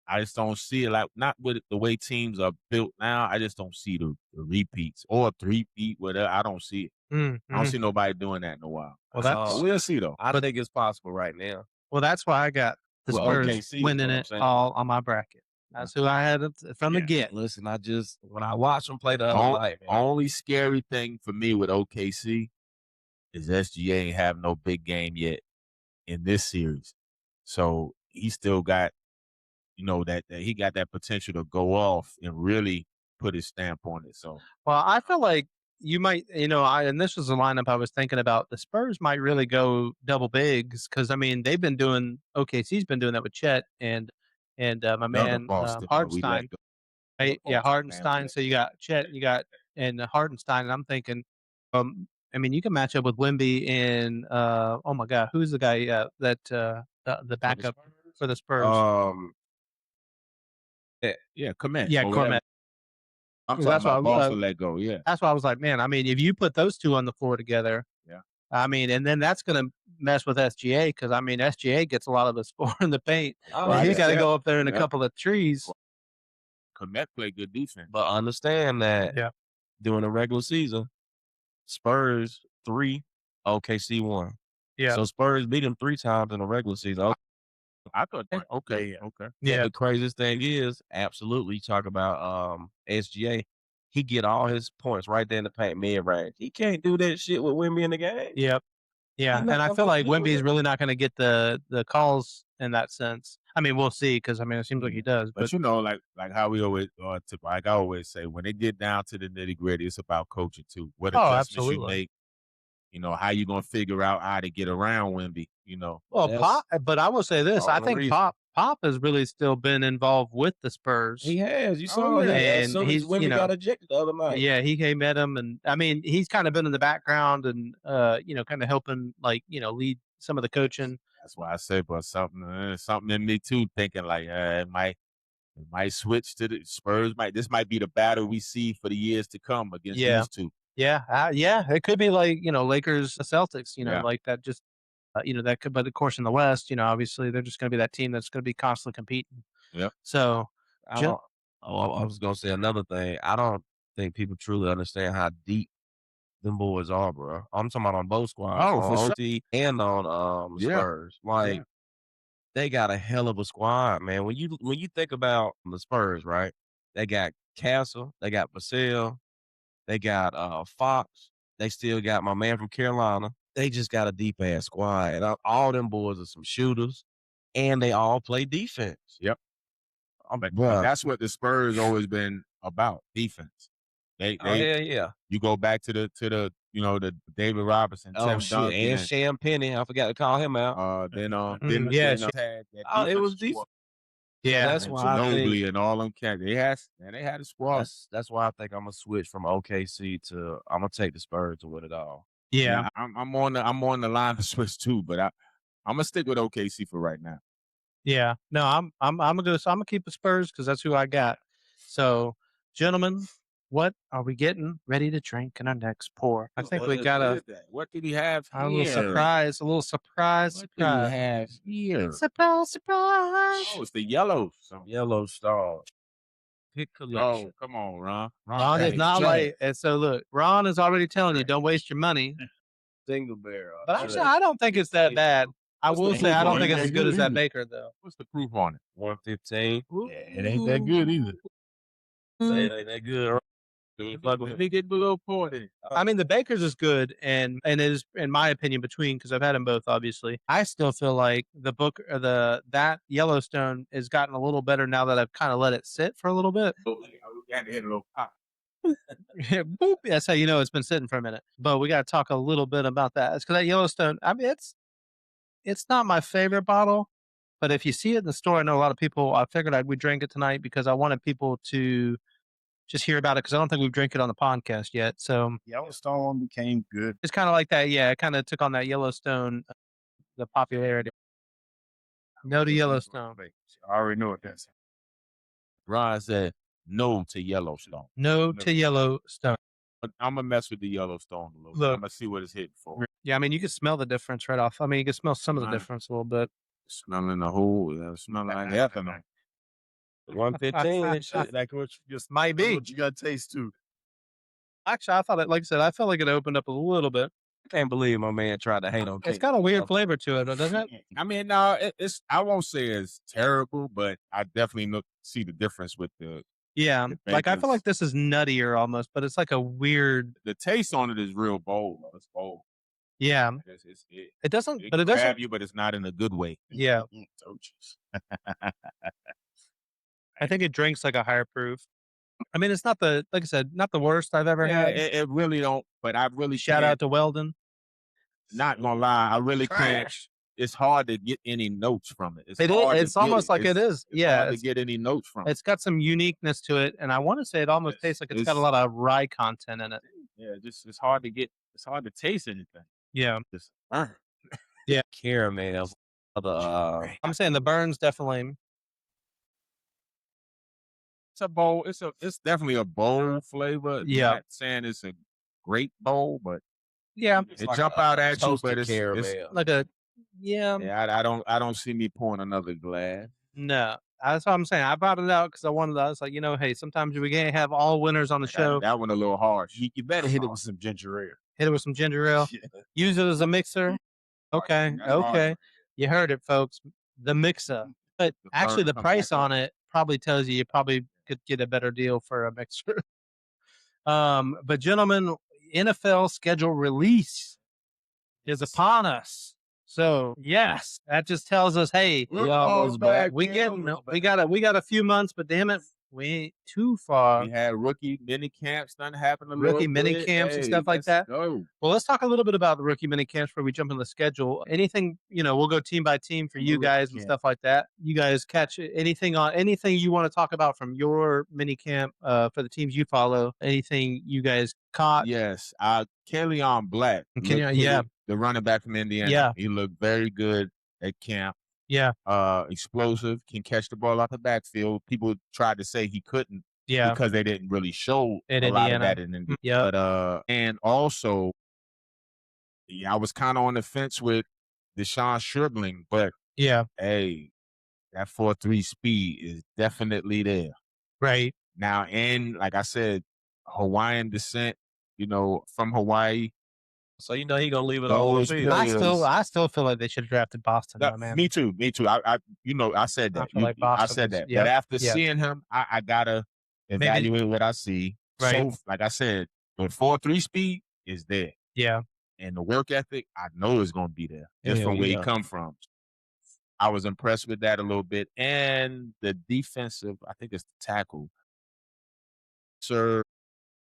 I just don't see it not with the way teams are built now. I just don't see the repeats or 3-peat, whatever. I don't see it.
Mm-hmm.
I don't see nobody doing that in a while.
Well,
we'll see though.
I think it's possible right now.
Well, that's why I got the Spurs winning it all on my bracket. That's who I had from the get.
Listen, when I watched them play the other night,
only scary thing for me with OKC is SGA ain't have no big game yet in this series, so he still got. That he got that potential to go off and really put his stamp on it. So,
well, I feel like you might, and this was the lineup I was thinking about. The Spurs might really go double bigs because I mean they've been doing OKC's been doing that with Chet and my man Hartenstein. Right? Yeah, Hartenstein. So you got Chet, you got and Hartenstein, and I'm thinking, I mean, you can match up with Wemby and oh my God, who's the guy that the backup for the Spurs?
Commit.
Yeah, Cormet.
I'm
Well,
talking
that's why
about Boston let go. Yeah,
that's why I was like, man, I mean, if you put those two on the floor together, I mean, and then that's going to mess with SGA because I mean, SGA gets a lot of the score in the paint. He's got to go up there in a couple of trees.
Komet played good defense,
but understand that during the regular season, Spurs 3, OKC 1.
Yeah.
So Spurs beat them 3 times in the regular season.
I thought, okay.
Yeah.
The craziest thing is, absolutely, talk about SGA. He get all his points right there in the paint mid-range. He can't do that shit with Wemby in the game.
Yep. Yeah, and I feel like Wemby is really not going to get the calls in that sense. I mean, we'll see because I mean, it seems like he does.
But you know, like how we always, like I always say, when it get down to the nitty gritty, it's about coaching too. What adjustments you make. You know, how you gonna figure out how to get around Wemby? You know,
well, Pop. But I will say this: I think Pop has really still been involved with the Spurs.
He has. You saw him.
And
so he's Wemby got ejected the other night.
Yeah, he came at him, and I mean, he's kind of been in the background and kind of helping, like lead some of the coaching.
That's why I say, but something in me too, thinking like it might switch to the Spurs. This might be the battle we see for the years to come against these two.
Yeah, it could be like Lakers, Celtics, like that. Just that could, but of course in the West, obviously they're just going to be that team that's going to be constantly competing.
Yeah.
So,
I was going to say another thing. I don't think people truly understand how deep them boys are, bro. I'm talking about on both squads, on OT and on Spurs. Like they got a hell of a squad, man. When you think about the Spurs, right? They got Castle, they got Vassell, they got Fox. They still got my man from Carolina. They just got a deep ass squad, and all them boys are some shooters, and they all play defense.
Yep. That's what the Spurs always been about, defense. You go back to the the David Robinson, Tim Duncan,
and Sham Penny. I forgot to call him out.
It
was decent.
Yeah,
that's why
Ginobili and all them cats. They had a squad.
That's why I think I'm gonna switch from OKC to I'm gonna take the Spurs to win it all.
Yeah,
I'm on the line to switch too, but I'm gonna stick with OKC for right now.
Yeah, no, I'm gonna keep the Spurs because that's who I got. So, gentlemen, what are we getting ready to drink in our next pour? I think we got
What did he have here?
A little surprise.
What did he have here?
Surprise!
Oh, it's the yellow.
Yellowstone. Pick collection.
Oh, come on, Ron.
Ron is not like, and so look, Ron is already telling you, don't waste your money.
Single barrel.
But actually, I don't think it's that bad. I will say I don't think it's as good as that Baker though.
What's the proof on it?
115.
It ain't that good either.
It ain't that good.
He get below 40.
I mean, the Baker's is good and is, in my opinion, between, because I've had them both, obviously. I still feel like that Yellowstone has gotten a little better now that I've kind of let it sit for a little bit.
Got to hit a little pop.
Boop, that's how you know it's been sitting for a minute. But we got to talk a little bit about that. It's because that Yellowstone, I mean, it's not my favorite bottle, but if you see it in the store, I know a lot of people. I figured we'd drink it tonight because I wanted people to just hear about it because I don't think we've drank it on the podcast yet. So
Yellowstone became good.
It's kind of like that. Yeah, it kind of took on that Yellowstone, the popularity. No to Yellowstone.
I already know what that's.
Ron said no to Yellowstone.
No to Yellowstone.
I'm going to mess with the Yellowstone a little bit. I'm going to see what it's hitting for.
Yeah, I mean, you can smell the difference right off. I mean, you can smell some of the difference a little bit.
Smelling the whole, smelling like ethanol.
115.
Like what you just
might be.
What you got to taste too.
Actually, I thought it, like I said, I felt like it opened up a little bit.
I can't believe my man tried to hate on
It's got a weird flavor to it, doesn't it?
I mean, no, it's. I won't say it's terrible, but I definitely see the difference with the.
Yeah, like I feel like this is nuttier almost, but it's like a weird.
The taste on it is real bold. It's bold.
Yeah, it doesn't, but it doesn't
grab you, but it's not in a good way.
Yeah, I think it drinks like a higher proof. I mean, it's not like I said, not the worst I've ever had.
It really don't. But I really
shout out to Weldon.
Not gonna lie, I really can't. it's hard to get any notes from it.
It's almost like it is. Yeah,
hard to get any notes from it.
It's got some uniqueness to it, and I want to say it almost tastes like it's got a lot of rye content in it.
Yeah, just it's hard to taste anything.
Yeah,
Just
yeah,
caramel.
I'm saying the burns definitely.
It's a bowl. It's definitely a bowl flavor.
Yeah,
not saying it's a great bowl, but
yeah,
it jump out at you. But it's
like a yeah.
I don't see me pouring another glass.
No, that's what I'm saying. I brought it out because I wanted. I was like, hey, sometimes we can't have all winners on the show.
That one a little harsh.
You better hit it with some ginger ale.
Hit it with some ginger ale. Yeah. Use it as a mixer. Okay. You heard it, folks. The mixer. But actually, the price on it probably tells you probably could get a better deal for a mixer. But gentlemen, NFL schedule release is upon us. So yes, that just tells us, hey, we got a few months, but damn it, we ain't too far.
We had rookie mini camps done happen.
Rookie mini camps and stuff like that. Well, let's talk a little bit about the rookie mini camps before we jump into the schedule. Anything, we'll go team by team for you guys and stuff like that. You guys catch anything you want to talk about from your mini camp for the teams you follow? Anything you guys caught?
Yes, Kenyon Black. The running back from Indiana.
Yeah,
he looked very good at camp.
Yeah.
Explosive, can catch the ball out the backfield. People tried to say he couldn't because they didn't really show a lot of that in Indiana.
Yeah.
But, and also, I was kind of on the fence with Deshaun Stribling, but hey, that 4.3 speed is definitely there.
Right.
Now, and like I said, Hawaiian descent, from Hawaii.
So he gonna leave it all.
I still feel like they should have drafted Boston. Man.
Me too. I said that. I said that. But after seeing him, I gotta evaluate what I see.
Right.
So, like I said, the 4.3 speed is there.
Yeah.
And the work ethic, I know is gonna be there. Just from where he come from. I was impressed with that a little bit, and the defensive. I think it's the tackle. Sir,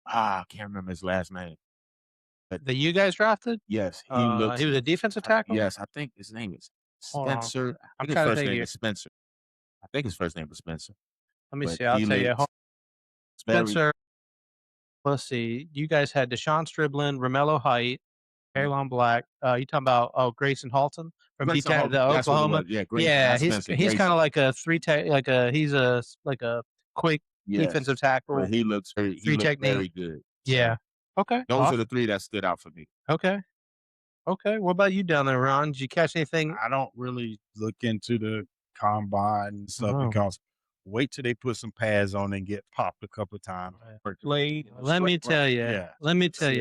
I can't remember his last name.
That you guys drafted?
Yes.
He was a defensive tackle?
Yes, I think his name is Spencer.
I'm trying to think.
His first name is Spencer. I think his first name is Spencer.
Let me see. I'll tell you. Spencer. Let's see. You guys had Deshaun Stribling, Romello Height, Kenyon Black. You talking about Grayson Halton from Oklahoma? He's kind of like a he's a quick defensive tackle.
He looks very good.
Yeah. Okay.
Those are the three that stood out for me.
Okay. What about you down there, Ron? Did you catch anything?
I don't really look into the combine and stuff because wait till they put some pads on and get popped a couple of times.
Let me tell you.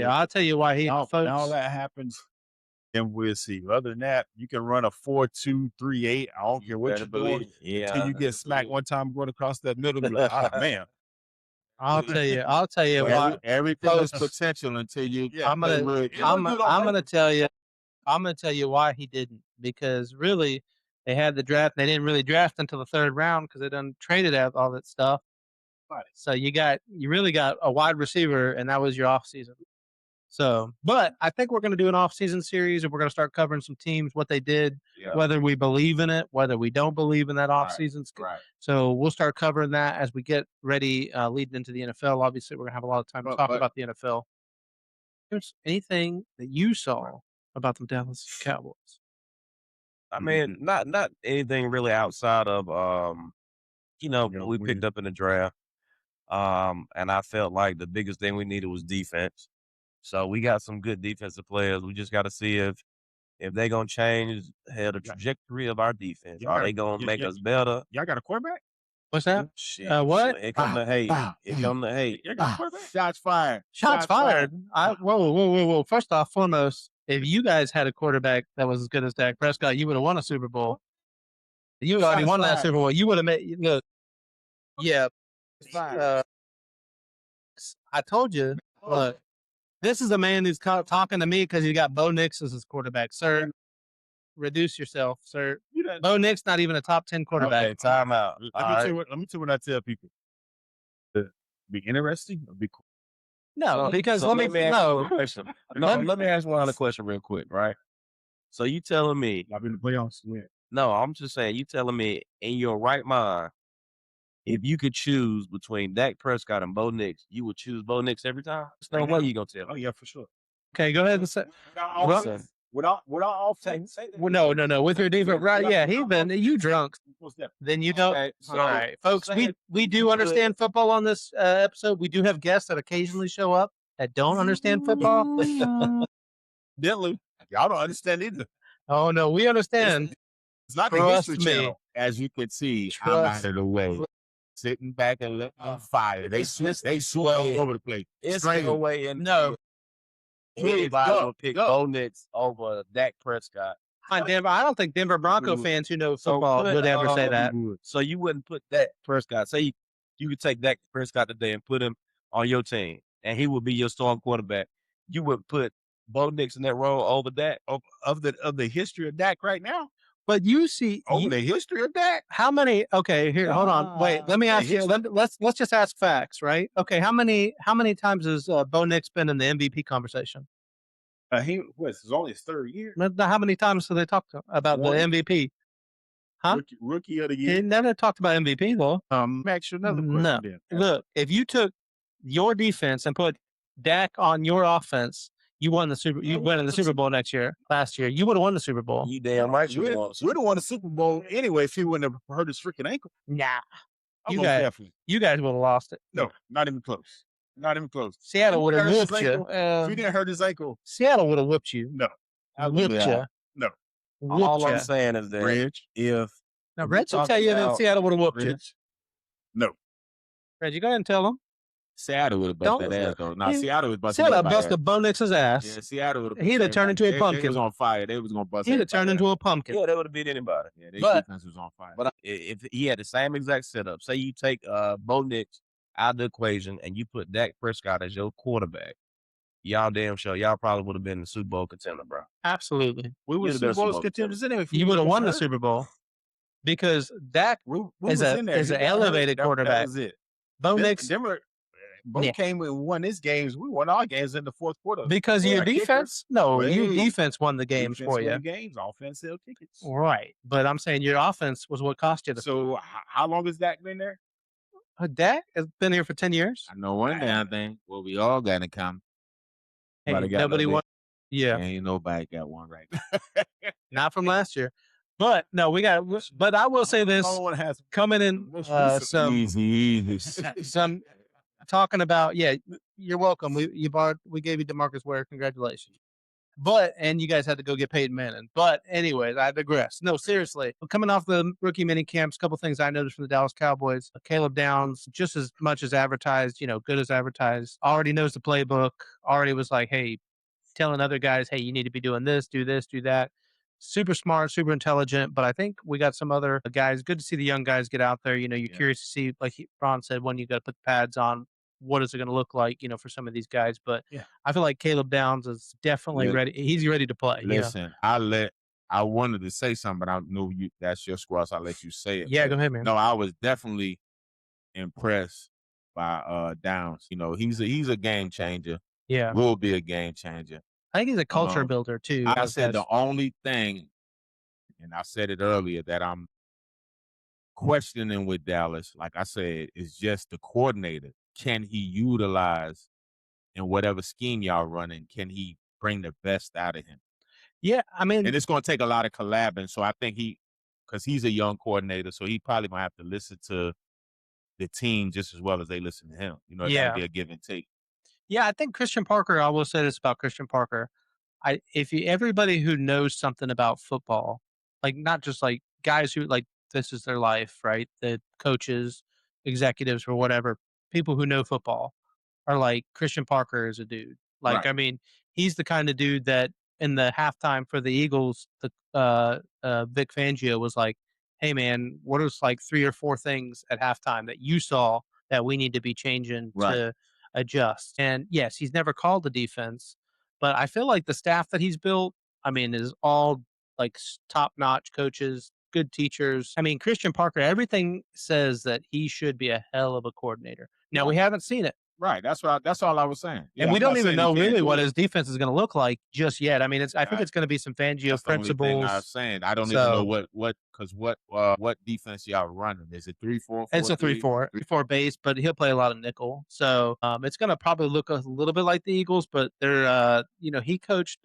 I'll tell you why
all that happens. And we'll see. Other than that, you can run a 4.238. I don't care what you're doing. Until you get smacked one time going across that middle. Man.
I'll tell you why.
Everything is potential until you.
I'm gonna tell you why he didn't, because really they had the draft. They didn't really draft until the third round because they done traded out all that stuff. Right. So you really got a wide receiver, and that was your off season. So, but I think we're going to do an off-season series, and we're going to start covering some teams, what they did, whether we believe in it, whether we don't believe in that off-season.
Right.
So we'll start covering that as we get ready, leading into the NFL. Obviously, we're going to have a lot of time to talk about the NFL. There's anything that you saw about the Dallas Cowboys?
I mean, not anything really outside of what we picked up in the draft. And I felt like the biggest thing we needed was defense. So we got some good defensive players. We just got to see if they're going to change the trajectory of our defense. Are they going to make us better?
Y'all got a quarterback?
What's that?
Shit.
What?
Here come the hate. Here come the hate.
Y'all got a quarterback?
Shots fired.
Shots fired. Whoa. First off, foremost, if you guys had a quarterback that was as good as Dak Prescott, you would have won a Super Bowl. You already won that Super Bowl. You would have made look. Yeah. I told you. Look. This is a man who's talking to me because he got Bo Nix as his quarterback. Sir, reduce yourself, sir. Bo Nix not even a top 10 quarterback.
Okay, time out.
Let me tell you what I tell people. Be interesting or be cool?
No, because let me ask one other question real quick, right?
So you telling me?
I've been in the playoffs. Yeah.
No, I'm just saying. You telling me in your right mind, if you could choose between Dak Prescott and Bo Nix, you would choose Bo Nix every time? There's no way you gonna tell me.
Oh yeah, for sure.
Okay, go ahead and say.
Without offense.
No. With your defense, right? Yeah, you drunk. Then you don't.
Okay, so
All right, folks. We do understand football on this episode. We do have guests that occasionally show up that don't understand football.
Dylan, y'all don't understand either.
Oh no, we understand.
It's not the
Trust
History
me.
Channel.
As you can see, I'm out of the way. Sitting back and letting on fire. They sway all over the place.
it's no way in
No.
anybody will pick Bo Nix over Dak Prescott.
Denver. I don't think Denver Bronco fans who know football would ever say that.
So you wouldn't put Dak Prescott. Say you could take Dak Prescott today and put him on your team, and he would be your starting quarterback. You would put Bo Nix in that role over Dak
Of the history of Dak right now.
But you see,
The history of Dak.
how many? Okay, here, hold on. Wait, let me ask you. Let's just ask facts, right? Okay, how many times has Bo Nix been in the MVP conversation?
It's only his third year.
How many times have they talked about the MVP? Huh?
Rookie of the
He
year.
never talked about MVP though.
Max, another question.
No.
Then.
Look, if you took your defense and put Dak on your offense, you won the Super. You went in the Super Bowl last year. You would have won the Super Bowl.
You damn right you
We'd
won.
have won the Super Bowl anyway if he wouldn't have hurt his freaking ankle.
Nah,
You guys
you guys would have lost it.
No, not even close. Not even close.
Seattle would have
Hurt his
whooped you.
If he didn't hurt his ankle,
Seattle would have whipped you.
no.
Whipped you.
No.
All
Whooped
I'm
you.
saying is that
Bridge.
if
Now, Reg will tell you that Seattle would have whooped you.
Bridge. No.
Reggie, go ahead and tell them.
Seattle would have busted that ass though. Nah, Seattle was busting
Seattle
that
busted Bo Nix's ass.
Yeah, Seattle would have.
He'd have turned into a
They
pumpkin.
was on fire. They was gonna bust.
He'd have turned into a pumpkin.
yeah, they would have beat anybody.
Yeah, their
But-
defense was on fire.
But if he had the same exact setup, say you take Bo Nix out of the equation and you put Dak Prescott as your quarterback, y'all damn sure y'all probably would have been the Super Bowl contender, bro.
Absolutely.
We were
You'd have been
Super Bowl
Super Bowl
contenders anyway.
You would have won the Super Bowl because Dak is an elevated quarterback.
That was it.
Bo Nix,
Denver, Bo
Yeah.
came and won his games. We won our games in the fourth quarter.
because
Our
your
kicker,
defense, no, your
Wait.
defense won the games
defense
for you.
won games, offense sell tickets.
Right. But I'm saying your offense was what cost you the
So how long has Dak been there?
Dak has been here for 10 years.
I know one damn thing. Well, we all got to come.
Hey,
Nobody got
nobody
no
won. Yeah.
Ain't nobody got one right now.
Not from last year. But no, but I will say this
No one has
coming in some
Easy.
some talking about, yeah, you're welcome. We gave you DeMarcus Ware. Congratulations. And you guys had to go get Peyton Manning. But anyways, I digress. No, seriously. Coming off the rookie mini camps, a couple things I noticed from the Dallas Cowboys. Caleb Downs, just as much as advertised, good as advertised, already knows the playbook, already was like, hey, telling other guys, hey, you need to be doing this, do that. Super smart, super intelligent. But I think we got some other guys. Good to see the young guys get out there. You're curious to see, like Ron said, when you got to put the pads on, what is it going to look like, for some of these guys. But I feel like Caleb Downs is definitely ready. He's ready to play.
Listen, I wanted to say something, but I knew that's your squad, so I'll let you say it.
Yeah, go ahead, man.
No, I was definitely impressed by Downs. He's a game changer.
Yeah.
Will be a game changer.
I think he's a culture builder too.
I said the only thing, and I said it earlier, that I'm questioning with Dallas, like I said, is just the coordinator. Can he utilize in whatever scheme y'all running? Can he bring the best out of him?
Yeah, I mean,
and it's going to take a lot of collabing. So I think because he's a young coordinator, so he probably going to have to listen to the team just as well as they listen to him. It's going to be a give and take.
Yeah, I think Christian Parker, I will say this about Christian Parker. Everybody who knows something about football, like not just like guys who like this is their life, right? The coaches, executives or whatever, people who know football are like, Christian Parker is a dude. Like,
Right.
I mean, he's the kind of dude that in the halftime for the Eagles, Vic Fangio was like, hey man, what is like 3 or 4 things at halftime that you saw that we need to be changing to adjust? And yes, he's never called the defense, but I feel like the staff that he's built, I mean, is all like top-notch coaches, good teachers. I mean, Christian Parker, everything says that he should be a hell of a coordinator. Now, we haven't seen it.
Right. That's all I was saying.
And we don't even know really what his defense is going to look like just yet. I mean, I think it's going to be some Fangio
that's
principles.
The only thing I'm saying. I don't even know what defense y'all running. Is it 3-4?
It's a 3-4 base, but he'll play a lot of nickel. So it's going to probably look a little bit like the Eagles, but they're he coached.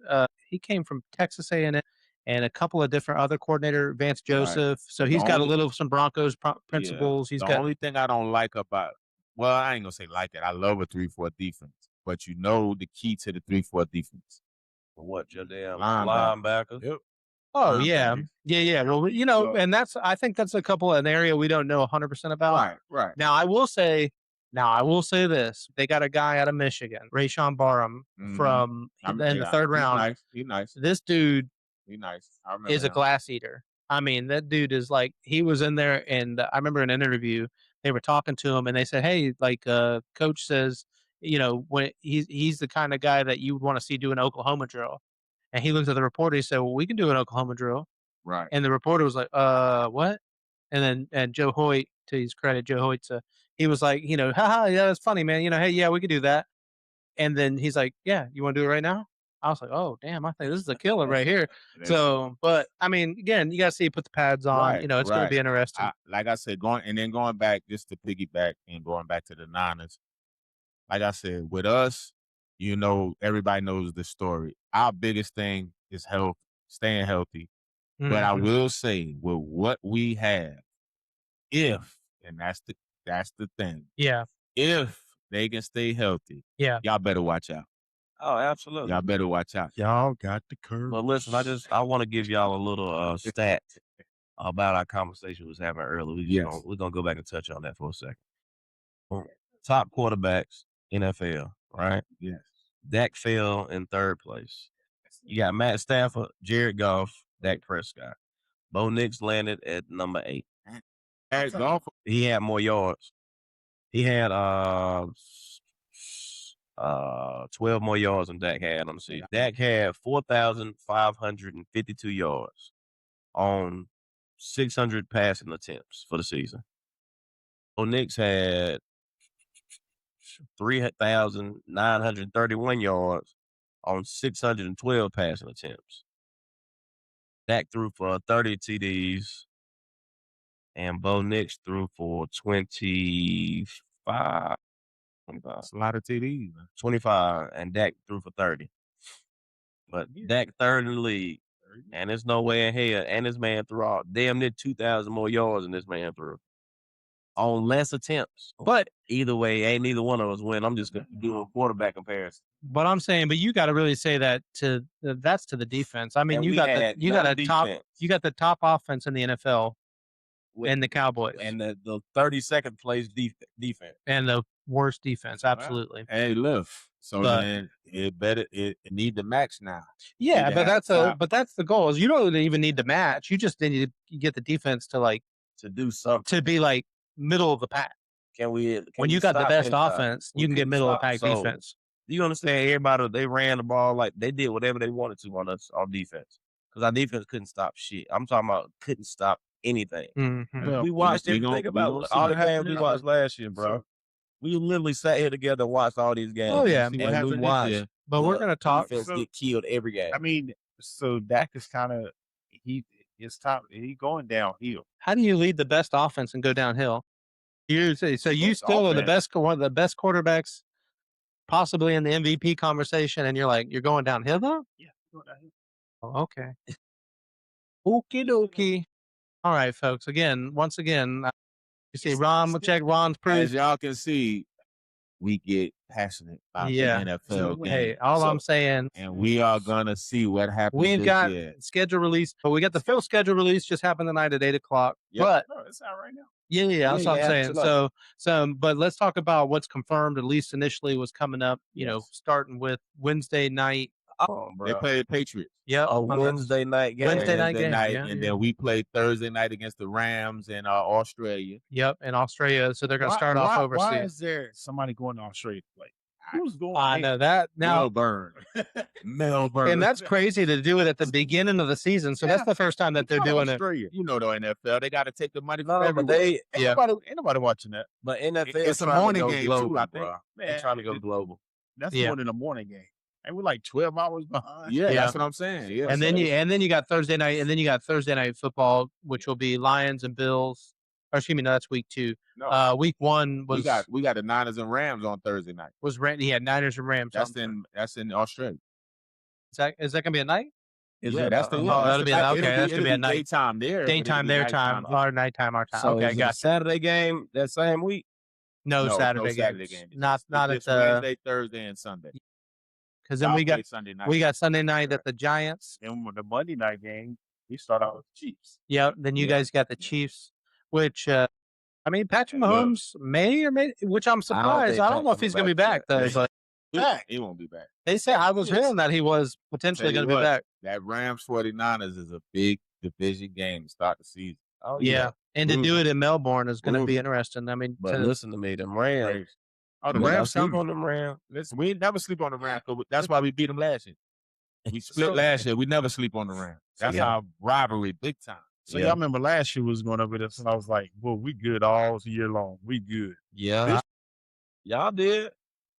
He came from Texas A&M and a couple of different other coordinator, Vance Joseph. Right. So he's got some Broncos principles.
Yeah. The only thing I don't like about, well, I ain't gonna say like it. I love a 3-4 defense, but the key to the 3-4 defense.
For what, your damn linebacker?
Yep.
Oh, yeah. Yeah. Well, and I think that's an area we don't know 100% about.
Right.
Now, I will say this. They got a guy out of Michigan, Rayshawn Barham, from in the third round.
He's nice.
This dude
he's nice. I remember
is a glass eater. I mean, that dude is like, he was in there, and I remember in an interview, they were talking to him, and they said, hey, coach says, when he's the kind of guy that you would want to see do an Oklahoma drill. And he looked at the reporter. He said, well, we can do an Oklahoma drill.
Right.
And the reporter was like, what? And Joe Hoyt, to his credit, he was like, haha, yeah, that's funny, man. Hey, yeah, we could do that. And then he's like, yeah, you want to do it right now? I was like, oh, damn, I think this is a killer right here. So, but I mean, again, you got to see, put the pads on. Right, it's going to be interesting.
Like I said, going back just to piggyback and going back to the Niners, like I said, with us, everybody knows the story. Our biggest thing is health, staying healthy. Mm-hmm. But I will say, with what we have, and that's the thing.
Yeah.
If they can stay healthy, y'all better watch out.
Oh, absolutely.
Y'all better watch out.
Y'all got the curve.
But listen, I want to give y'all a little stat about our conversation we was having earlier. We're going to go back and touch on that for a second. Top quarterbacks, NFL, right?
Yes.
Dak fell in third place. You got Matt Stafford, Jared Goff, Dak Prescott. Bo Nix landed at number 8.
Goff,
he had more yards. He had 12 more yards than Dak had on the season. Dak had 4,552 yards on 600 passing attempts for the season. Bo Nix had 3,931 yards on 612 passing attempts. Dak threw for 30 TDs, and Bo Nix threw for 25.
That's a lot of TDs, man.
25, and Dak threw for 30. But Dak third in the league, and there's no way in hell, and this man threw out damn near 2,000 more yards than this man threw on less attempts. But either way, ain't neither one of us win. I'm just doing quarterback comparison.
But I'm saying, but you got to really say that that's to the defense. I mean, you got the top offense in the NFL, and the Cowboys,
and the 32nd place defense,
and the worst defense. Absolutely.
Hey, look. So then it need to match now.
Yeah, but that's the goal. Is you don't even need to match. You just need to get the defense to
do something,
to be middle of the pack. When you got the best offense, you can get middle of the pack defense.
Do you understand? Everybody, they ran the ball they did whatever they wanted to on us on defense, because our defense couldn't stop shit. I'm talking about couldn't stop anything.
Mm-hmm.
We watched everything about all the games we watched last year, bro. We literally sat here together and watched all these games.
Oh yeah,
we watched.
But we're gonna talk.
Defense get killed every game.
I mean, so Dak is kind of he's going downhill.
How do you lead the best offense and go downhill? You still are one of the best quarterbacks, possibly in the MVP conversation, and you're going downhill though?
Yeah, going downhill.
Oh, okay. Okie dokie. All right, folks. Once again, you see Ron, check Ron's proof.
As y'all can see, we get passionate about the NFL game.
Hey, I'm saying,
and we are gonna see what happens.
We've got schedule release, but we got the full schedule release just happened tonight at 8:00.
Yep.
But
it's out right now.
Yeah, that's what I'm saying. So, but let's talk about what's confirmed. At least initially, was coming up. Starting with Wednesday night.
Oh, bro.
They played Patriots.
Yeah,
a Wednesday night game.
And then we played Thursday night against the Rams in Australia.
Yep, in Australia. So they're going to start off overseas.
Why is there somebody going to Australia to play? Who's going?
I know that now.
Melbourne. Melbourne.
And that's crazy to do it at the beginning of the season. So that's the first time that they're doing it.
You know the NFL, they got to take the money from
No, but
everywhere.
they
Ain't nobody watching that.
but NFL
It's a
trying to
morning
go
game,
global,
too, I think.
bro. They're
Man,
trying to go global.
That's
Yeah.
more than a morning game. And we're like 12 hours behind.
Yeah,
Yeah.
that's what I'm saying. Yeah,
And then you got Thursday night, and then you got Thursday night football, which will be Lions and Bills. Or excuse me, no, that's week 2.
No.
Week 1 was
we got the Niners and Rams on Thursday night.
He had Niners and Rams.
That's in Australia.
Is that gonna be a night?
That's the
that'll be okay. That's gonna be a night.
Daytime there.
Daytime their time, our nighttime our time.
So
okay,
is it
got
a Saturday game that same week?
no Saturday
Saturday
games.
game.
Not at
It's
the
Wednesday, Thursday, and Sunday.
because then we got
Sunday night.
Sunday night at the Giants.
And with the Monday night game, we start out with the Chiefs.
Yeah, then you guys got the Chiefs, which I mean Patrick Mahomes may, which I'm surprised. I don't know if he's gonna be back though. But
He won't be back.
they say I was hearing that he was potentially
Tell you
gonna be back.
That Rams 49ers is a big division game to start the season.
Oh
Yeah. And to do it in Melbourne is going to be interesting. I mean,
But listen to me, them Rams.
Oh, the
We
Rams
sleep
coming.
on them Rams.
Listen, we never sleep on the Rams. That's why we beat them last year. We split last year. We never sleep on the Rams. That's our rivalry, big time.
So y'all remember last year was going up with us, and I was like, well, we good all year long. We good.
Yeah. Y'all did.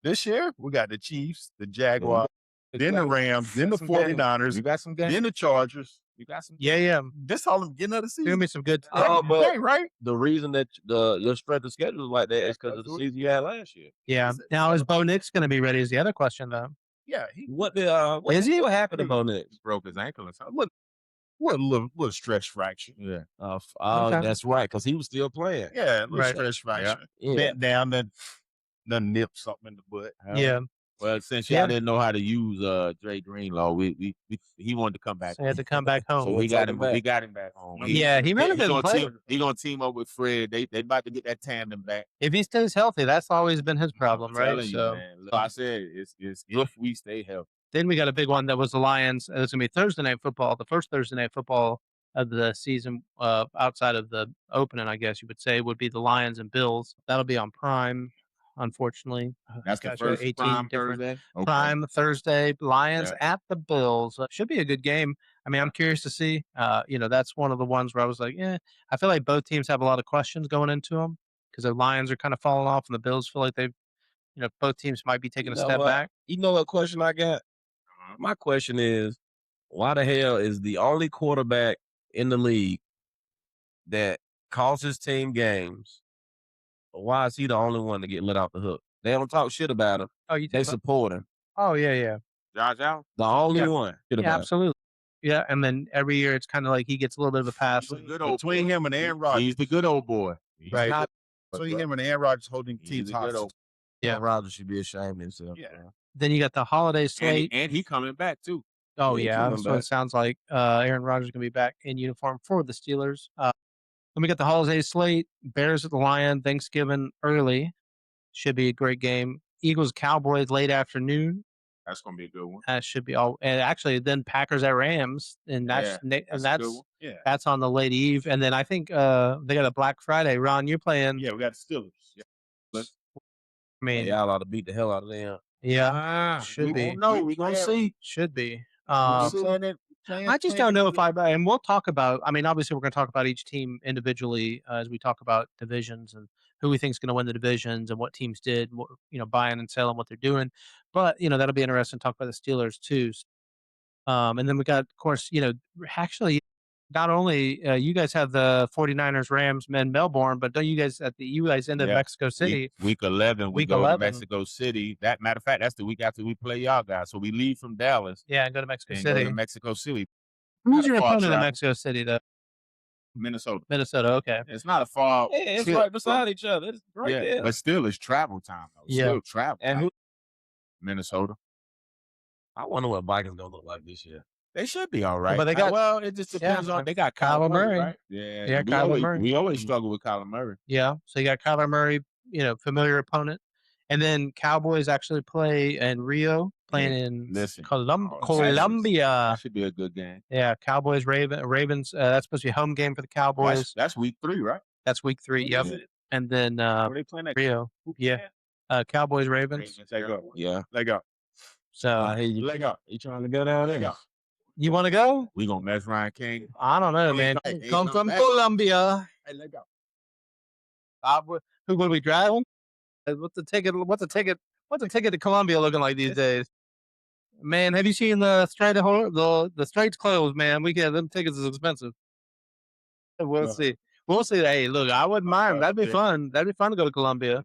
This year, we got the Chiefs, the Jaguars, then the Rams, then the 49ers,
You got some games.
then the Chargers.
You got some.
yeah.
This all the beginning of the
It's
season.
going to be some good.
Oh, but
Hey, right?
the reason that your strength of schedule is like that is because of the season you had last year.
Yeah. Now, is Bo Nix going to be ready? Is the other question, though.
Yeah.
What
Is he?
What happened to Bo Nix?
Broke his ankle or something.
What a little stretch fracture.
Yeah.
Okay.
That's right, because he was still playing.
Yeah, a little
Right.
stretch fracture.
Yeah.
Bent down, then nip something in the butt.
Yeah.
Well, since y'all didn't know how to use Dre Greenlaw, he wanted to come back.
So he had to come back home.
So we got him back home.
Yeah, he really didn't play.
He gonna team up with Fred. They about to get that tandem back.
If he stays healthy, that's always been his problem,
I'm
right?
telling you, man. Look, I said it's if we stay healthy.
Then we got a big one that was the Lions. It's going to be Thursday night football, the first Thursday night football of the season outside of the opening, I guess you would say, would be the Lions and Bills. That'll be on Prime, unfortunately.
That's the
Gosh,
first
18
prime
different-
Thursday. Okay.
Prime Thursday, Lions
Yeah.
at the Bills. Should be a good game. I mean, I'm curious to see. That's one of the ones where I was like, I feel like both teams have a lot of questions going into them because the Lions are kind of falling off and the Bills feel like they've, both teams might be taking a step back.
You know what question I got? My question is, why the hell is the only quarterback in the league that calls his team games? Why is he the only one to get let off the hook? They don't talk shit about him.
Oh, you
They
think?
support him.
Oh, yeah.
Josh Allen.
The only
Yeah.
one. Shit
Yeah,
about him.
absolutely. Yeah, and then every year it's kind of like he gets a little bit of a pass.
He's a good old
Between him and Aaron Rodgers.
He's the good old boy. He's
Right.
not-
Between him and Aaron Rodgers holding
He's
teams
a good
hostage.
old.
Yeah.
Rodgers should be ashamed of himself.
Yeah.
bro.
Then you got the holiday slate.
And he coming back too.
Oh,
Yeah,
yeah.
coming
That's what it
back.
sounds like. Aaron Rodgers is going to be back in uniform for the Steelers. Then we got the holiday slate. Bears at the Lion, Thanksgiving early. Should be a great game. Eagles, Cowboys late afternoon.
That's gonna be a good one.
That should be all. And actually, then Packers at Rams. And
That's a good
that's
one.
Yeah.
that's on the late eve. And then I think they got a Black Friday. Ron, you're playing.
Yeah, we got the Steelers. Yeah.
I mean,
Y'all ought to beat the hell out of them.
yeah, should
we
be.
won't know. We gonna see.
Should be.
I
I just don't know if and we'll talk about, I mean, obviously we're going to talk about each team individually as we talk about divisions and who we think is going to win the divisions and what teams did, what, buying and selling, what they're doing. But, that'll be interesting to talk about the Steelers too. And then we got, of course, actually not only you guys have the 49ers, Rams, men, Melbourne, but don't you guys end at
Yeah.
Mexico City?
Week 11, we
Week
go
11.
to Mexico City. That matter of fact, that's the week after we play y'all guys. So we leave from Dallas
Yeah, and go to Mexico
and
City.
go to Mexico City,
Who's your
far
opponent in
travel.
Mexico City, though?
Minnesota.
Minnesota, okay.
It's not a far.
Yeah, it's
trip
right beside each other. It's right
yeah,
there.
but still, it's travel time though.
Yeah.
Still travel.
And
time.
who?
Minnesota.
I wonder what Vikings gonna look like this year.
They should be all right.
But they got-
well, it just depends on. They got
Kyler
Kyler Murray,
Murray.
right? Yeah,
Yeah,
we
Kyler
always,
Murray.
We always struggle with Kyler Murray.
Yeah. So you got Kyler Murray, familiar opponent. And then Cowboys actually play in Rio, playing in
Listen,
Colombia.
That should be a good game.
Yeah, Cowboys, Ravens. That's supposed to be a home game for the Cowboys.
That's week 3, right?
That's week 3. Yep.
Yeah.
And then
Are they playing that?
Rio.
Who
Yeah.
playing?
Cowboys, Ravens.
Leg up.
Yeah.
Leg up.
So
Hey, you
Leg up.
trying to go down
Leg
there?
up.
you want to go?
We gonna mess Ryan King.
I don't know, man.
Hey,
Come
no,
from
back.
Colombia.
Hey, leg up.
Who would we driving? What's the ticket? What's the ticket to Colombia looking like these days? Man, have you seen the Strait of the Straits closed? Man, we get them tickets is expensive. We'll see. We'll see. Hey, look, I wouldn't mind. That'd be fun. That'd be fun to go to Colombia.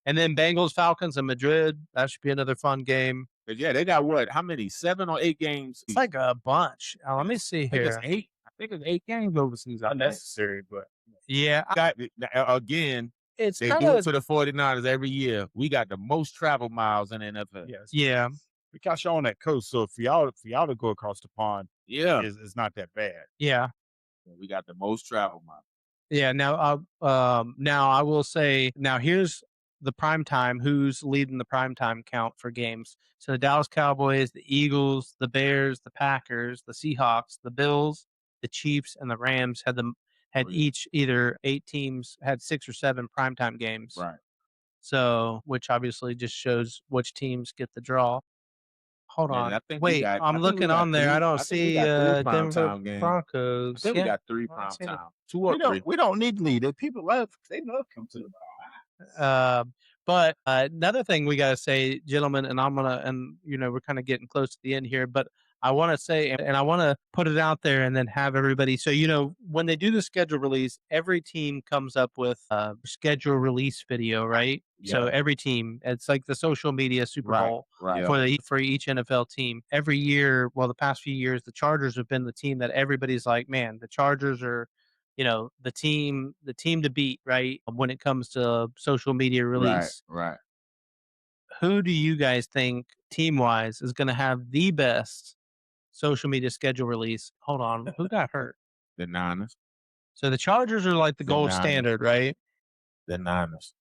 And then Bengals, Falcons, and Madrid. That should be another fun game.
But yeah, they got what? How many? 7 or 8 games?
It's like a bunch. Let me see
I think it's
here.
8. I think it's 8 games overseas.
Unnecessary, but
Yeah,
Got again.
it's
They
kind
do it
of
to the 49ers every year. We got the most travel miles in the NFL.
yes.
yeah.
Because y'all on that coast, so for y'all to go across the pond
Yeah.
is not that bad.
Yeah.
We got the most travel miles.
Yeah. Now, now I will say, now here's the primetime. Who's leading the primetime count for games? So the Dallas Cowboys, the Eagles, the Bears, the Packers, the Seahawks, the Bills, the Chiefs, and the Rams had each either 8 teams had 6 or 7 primetime games.
Right.
So, which obviously just shows which teams get the draw. Hold
And
on.
I think we
Wait,
got- I
I'm
think we
looking
got
on there.
3
I don't
I think we
see
got 3
Denver
primetime games. I
Broncos.
think we
Yeah.
got 3
I don't see
prime time. 2 or 3.
We don't need to lead it. People love come to the
But another thing we gotta say, gentlemen, and we're kind of getting close to the end here, but I want to say, and I want to put it out there, and then have everybody. So when they do the schedule release, every team comes up with a schedule release video, right? So every team, it's like the social media Super Bowl
Right.
for each NFL team. Every year, well, the past few years, the Chargers have been the team that everybody's like, man, the Chargers are the team to beat, right? When it comes to social media release.
Right.
Who do you guys think team wise is going to have the best social media schedule release? Hold on. Who got hurt?
The Niners.
So the Chargers are like the gold
Niners.
standard, right?
The Niners.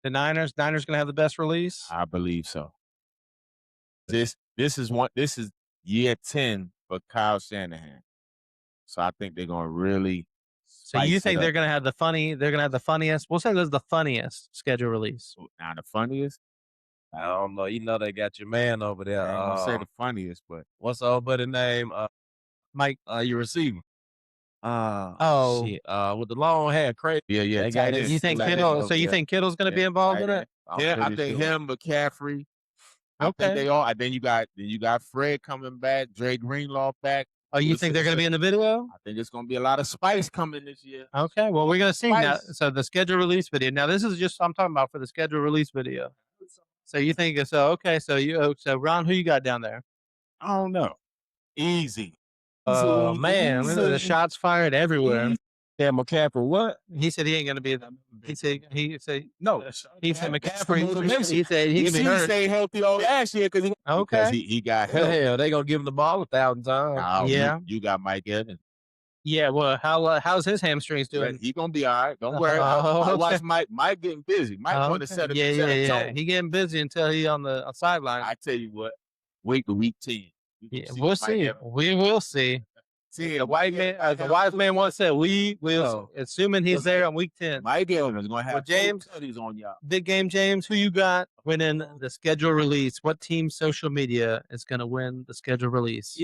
The Niners going to have the best release?
I believe so. This is year 10 for Kyle Shanahan. So I think they're going to really.
So you think they're going to have the funniest? We'll say there's the funniest schedule release.
Now the funniest?
I don't know. They got your man over there.
I ain't gonna say the funniest, but
What's the old buddy name?
Mike.
Your receiver.
Oh.
Shit. With the long hair, crazy.
Yeah.
They got
You think Kittle? So you think Kittle's going to be involved in it?
Yeah, I think him, McCaffrey. I think they all. And then you got Fred coming back, Dre Greenlaw back.
Oh, you think they're going to be in the video?
I think it's going to be a lot of spice coming this year.
Okay, well, we're going to see now.
Spice.
So the schedule release video. Now, this is just I'm talking about for the schedule release video. So you think so? Okay, so Ron, who you got down there?
I don't know.
Easy.
Oh man, look at the shots fired everywhere.
Yeah, McCaffrey. What?
He said he ain't gonna be. He said
No.
He said McCaffrey. He said he can be
He
hurt.
stayed healthy all last year because he got
Hell,
hurt.
they gonna give him the ball 1,000 times.
Now,
Yeah.
you got Mike Evans.
Yeah, well, how's his hamstrings doing?
He gonna be all right. Don't worry.
Oh,
I watch
okay.
Mike getting busy. Mike want to set a tone.
He getting busy until he on the sideline.
I tell you what. Wait till week 10.
Yeah, we'll see. We will see.
See,
The white man, as the wise man once said, we will, assuming he's there on week 10.
Mike Evans is gonna have
James,
studies on y'all.
Big game, James. Who you got winning the schedule release? What team social media is going to win the schedule release?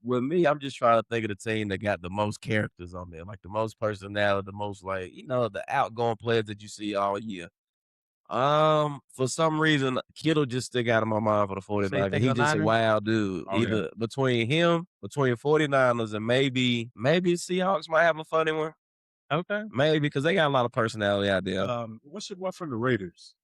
With me, I'm just trying to think of the team that got the most characters on there, like the most personality, the most the outgoing players that you see all year. For some reason, Kittle just stick out of my mind for the 49ers. He's just a wild dude. Either between 49ers, and maybe Seahawks might have a funny one.
Okay.
Maybe because they got a lot of personality out there.
What's your one from the Raiders?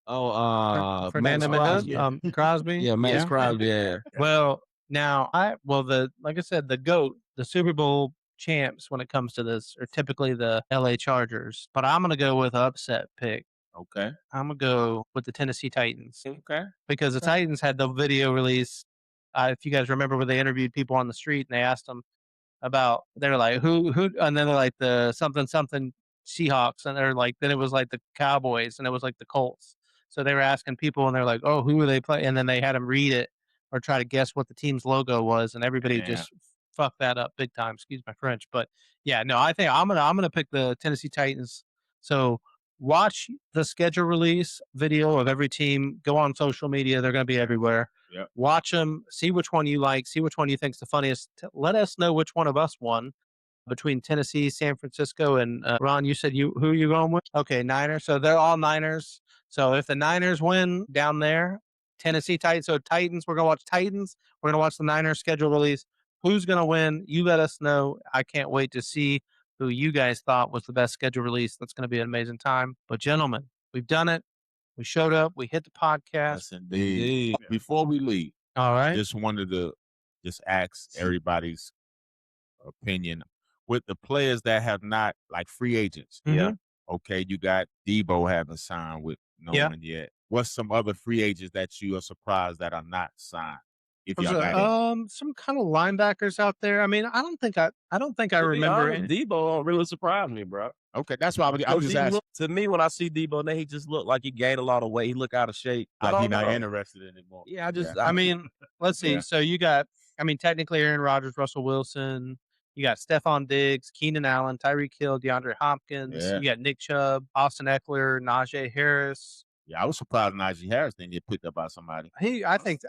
Fernando Mendoza, Crosby.
Yeah, Max Crosby. Yeah.
Well, now like I said, the GOAT, the Super Bowl champs when it comes to this are typically the LA Chargers, but I'm going to go with an upset pick.
Okay.
I'm going to go with the Tennessee Titans.
Okay.
Because the Titans had the video release. If you guys remember where they interviewed people on the street and they asked them about, they're like, who, and then they're like the something Seahawks. And they're like, then it was like the Cowboys and it was like the Colts. So they were asking people and they're like, oh, who are they playing? And then they had them read it or try to guess what the team's logo was. And everybody just fucked that up big time. Excuse my French. But yeah, no, I think I'm going to pick the Tennessee Titans. So watch the schedule release video of every team. Go on social media; they're going to be everywhere.
Yep.
Watch them. See which one you like. See which one you think's the funniest. Let us know which one of us won between Tennessee, San Francisco, and Ron. You said who are you going with? Okay, Niners. So they're all Niners. So if the Niners win down there, Tennessee Titans. So Titans, we're gonna watch Titans. We're gonna watch the Niners schedule release. Who's gonna win? You let us know. I can't wait to see who you guys thought was the best schedule release. That's gonna be an amazing time. But gentlemen, we've done it. We showed up. We hit the podcast.
Yes, indeed. Before we leave,
all right.
Just wanted to ask everybody's opinion with the players that have not, like free agents.
Yeah.
Okay, you got Debo haven't signed with no one yet. What's some other free agents that you are surprised that are not signed? If y'all got
some kind of linebackers out there. I mean, I don't think I remember
it. Debo don't really surprise me, bro.
Okay, that's why I was just asking.
To me, when I see Debo, then he just looked like he gained a lot of weight. He look out of shape.
Like he's not interested anymore.
Yeah,
I mean, let's see. So you got, I mean, technically Aaron Rodgers, Russell Wilson. You got Stephon Diggs, Keenan Allen, Tyreek Hill, DeAndre Hopkins. You got Nick Chubb, Austin Eckler, Najee Harris.
Yeah, I was surprised Najee Harris didn't get picked up by somebody.
I think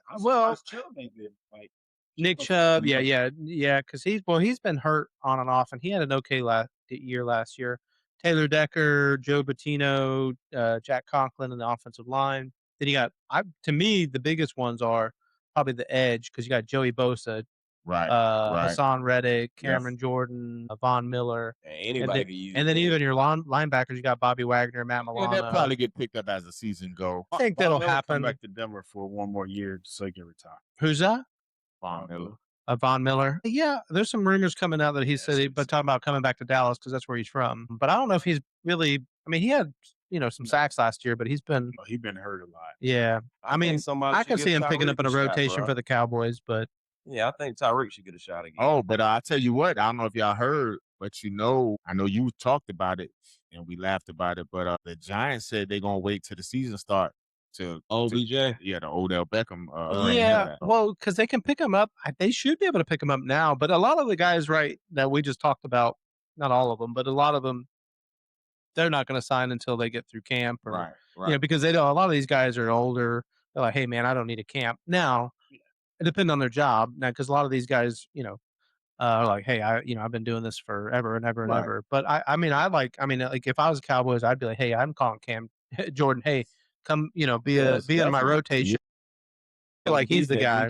Nick Chubb, because he's been hurt on and off, and he had an okay year last year. Taylor Decker, Joe Bettino, Jack Conklin in the offensive line. Then you got, to me, the biggest ones are probably the edge, because you got Joey Bosa, Hassan Reddick, Cameron Jordan, Von Miller.
Anybody can use
and then even your linebackers, you got Bobby Wagner, Matt Milano.
They'll probably get picked up as the season goes.
I think that'll happen.
Come back to Denver for one more year so he can retire.
Who's that?
Von Miller.
Von Miller. Yeah, there's some rumors coming out that he said, but talking about coming back to Dallas because that's where he's from. But I don't know if he's really. I mean, he had some sacks last year, but he's been
hurt a lot.
Yeah, I mean, I can see him picking up in a rotation for the Cowboys, but
yeah, I think Tyreek should get a shot again.
Oh, but I tell you what, I don't know if y'all heard, but I know you talked about it and we laughed about it, but the Giants said they're gonna wait till the season start to
OBJ.
The Odell Beckham.
Well, because they can pick him up. They should be able to pick him up now. But a lot of the guys, that we just talked about, not all of them, but a lot of them, they're not going to sign until they get through camp, or because they know a lot of these guys are older. They're like, hey man, I don't need a camp now. It depends on their job now, because a lot of these guys, are like, hey, I've been doing this forever and ever and ever. But I mean, if I was Cowboys, I'd be like, hey, I'm calling Cam Jordan. Hey, come, be in my rotation. Like he's the guy.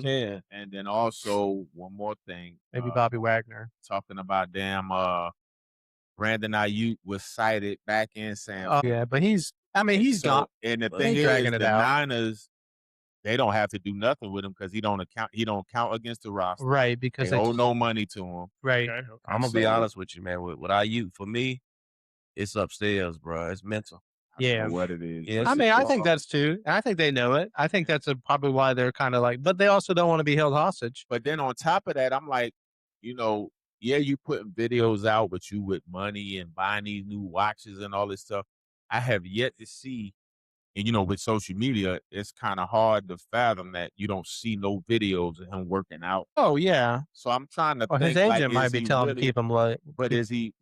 And then also one more thing,
maybe Bobby Wagner
talking about Brandon Ayuk was cited back in San.
Yeah, but he's gone.
And the thing is, the Niners, they don't have to do nothing with him because he don't count against the roster.
Right, because
they owe no money to him.
Right.
Okay. I'm gonna be honest with you, man. With Ayuk, for me, it's upstairs, bro. It's mental.
Yeah,
what it is.
Yeah, I think that's too. I think they know it. I think that's probably why they're kind of like, but they also don't want to be held hostage.
But then on top of that, I'm like, you putting videos out with you with money and buying these new watches and all this stuff. I have yet to see, and with social media, it's kind of hard to fathom that you don't see no videos of him working out.
Oh yeah.
So I'm trying to think,
his agent might be telling him to keep him late.
But is he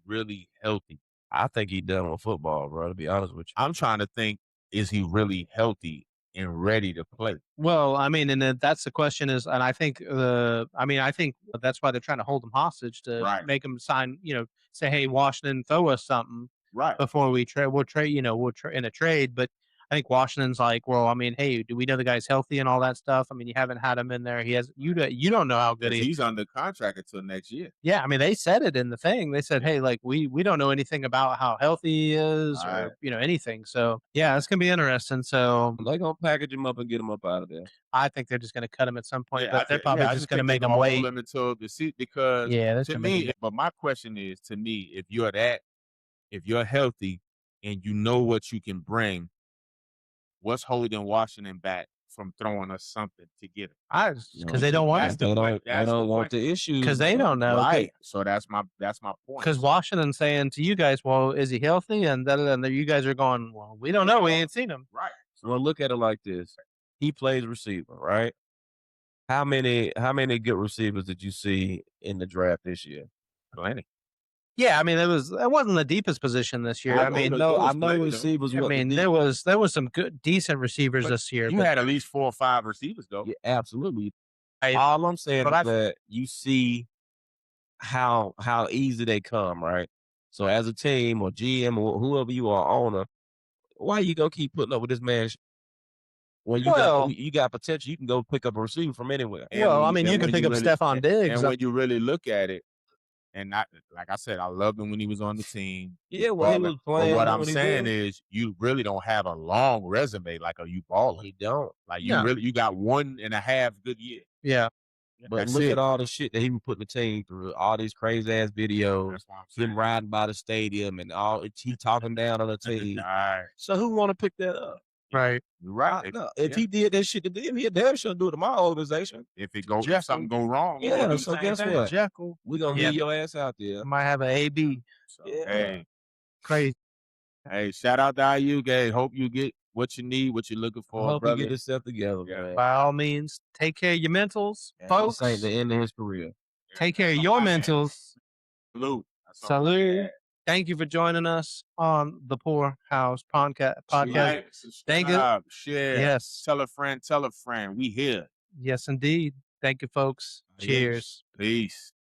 really healthy?
I think he's done with football, bro, to be honest with you.
I'm trying to think, is he really healthy and ready to play?
Well, I mean, and that's the question is, and I think I think that's why they're trying to hold him hostage to make him sign, say, hey, Washington, throw us something before we trade. We'll trade, in a trade. But I think Washington's like, well, I mean, hey, do we know the guy's healthy and all that stuff? I mean, you haven't had him in there. He has, you don't know how good
he's under contract until next year.
Yeah, I mean, they said it in the thing. They said, hey, like we don't know anything about how healthy he is or anything. So yeah, it's gonna be interesting. So
they're gonna package him up and get him up out of there.
I think they're just gonna cut him at some point, but they're probably just gonna make him wait
until the seat because to me. But my question is, to me, if you're healthy and you know what you can bring, what's holding Washington back from throwing us something to get him?
Because they don't want it.
They don't want the issues.
Because they don't know.
Right. So that's my point.
Because Washington's saying to you guys, well, is he healthy? And then you guys are going, well, we don't know. We ain't seen him.
Right.
Well, look at it like this. He plays receiver, right? How many good receivers did you see in the draft this year?
Plenty.
Yeah, I mean, it wasn't the deepest position this year. I mean,
I know receivers.
I mean, there was some good, decent receivers this year.
You had at least 4 or 5 receivers, though.
Yeah, absolutely. All I'm saying is that you see how easy they come, right? So as a team or GM or whoever you are, owner, why you gonna keep putting up with this man when you got potential? You can go pick up a receiver from anywhere.
Well, I mean, you can pick up Stephon Diggs.
And when you really look at it, and like I said, I loved him when he was on the team.
Yeah, well, he was playing.
But what I'm saying is, you really don't have a long resume like you balling.
You don't.
Like you got 1.5 good years.
Yeah.
But look at all the shit that he was putting the team through. All these crazy ass videos, him riding by the stadium, and all he talking down on the team.
Right.
So who want to pick that up?
Right.
Right.
If he did that shit to them, he damn sure do it to my organization.
If something go wrong,
yeah. So guess what?
Jekyll.
We gonna leave your ass out there.
Might have an AB.
So, hey,
crazy.
Hey, shout out to IU, guys. Hope you get what you need, what you're looking for.
Hope
brother.
you get yourself together, man.
By all means, take care of your mentals, folks.
This ain't the end of his career.
Take care of your mentals.
Salute.
Thank you for joining us on the Poor House podcast. Thank you.
Share.
Yes.
Tell a friend. We here.
Yes, indeed. Thank you, folks. Cheers.
Peace.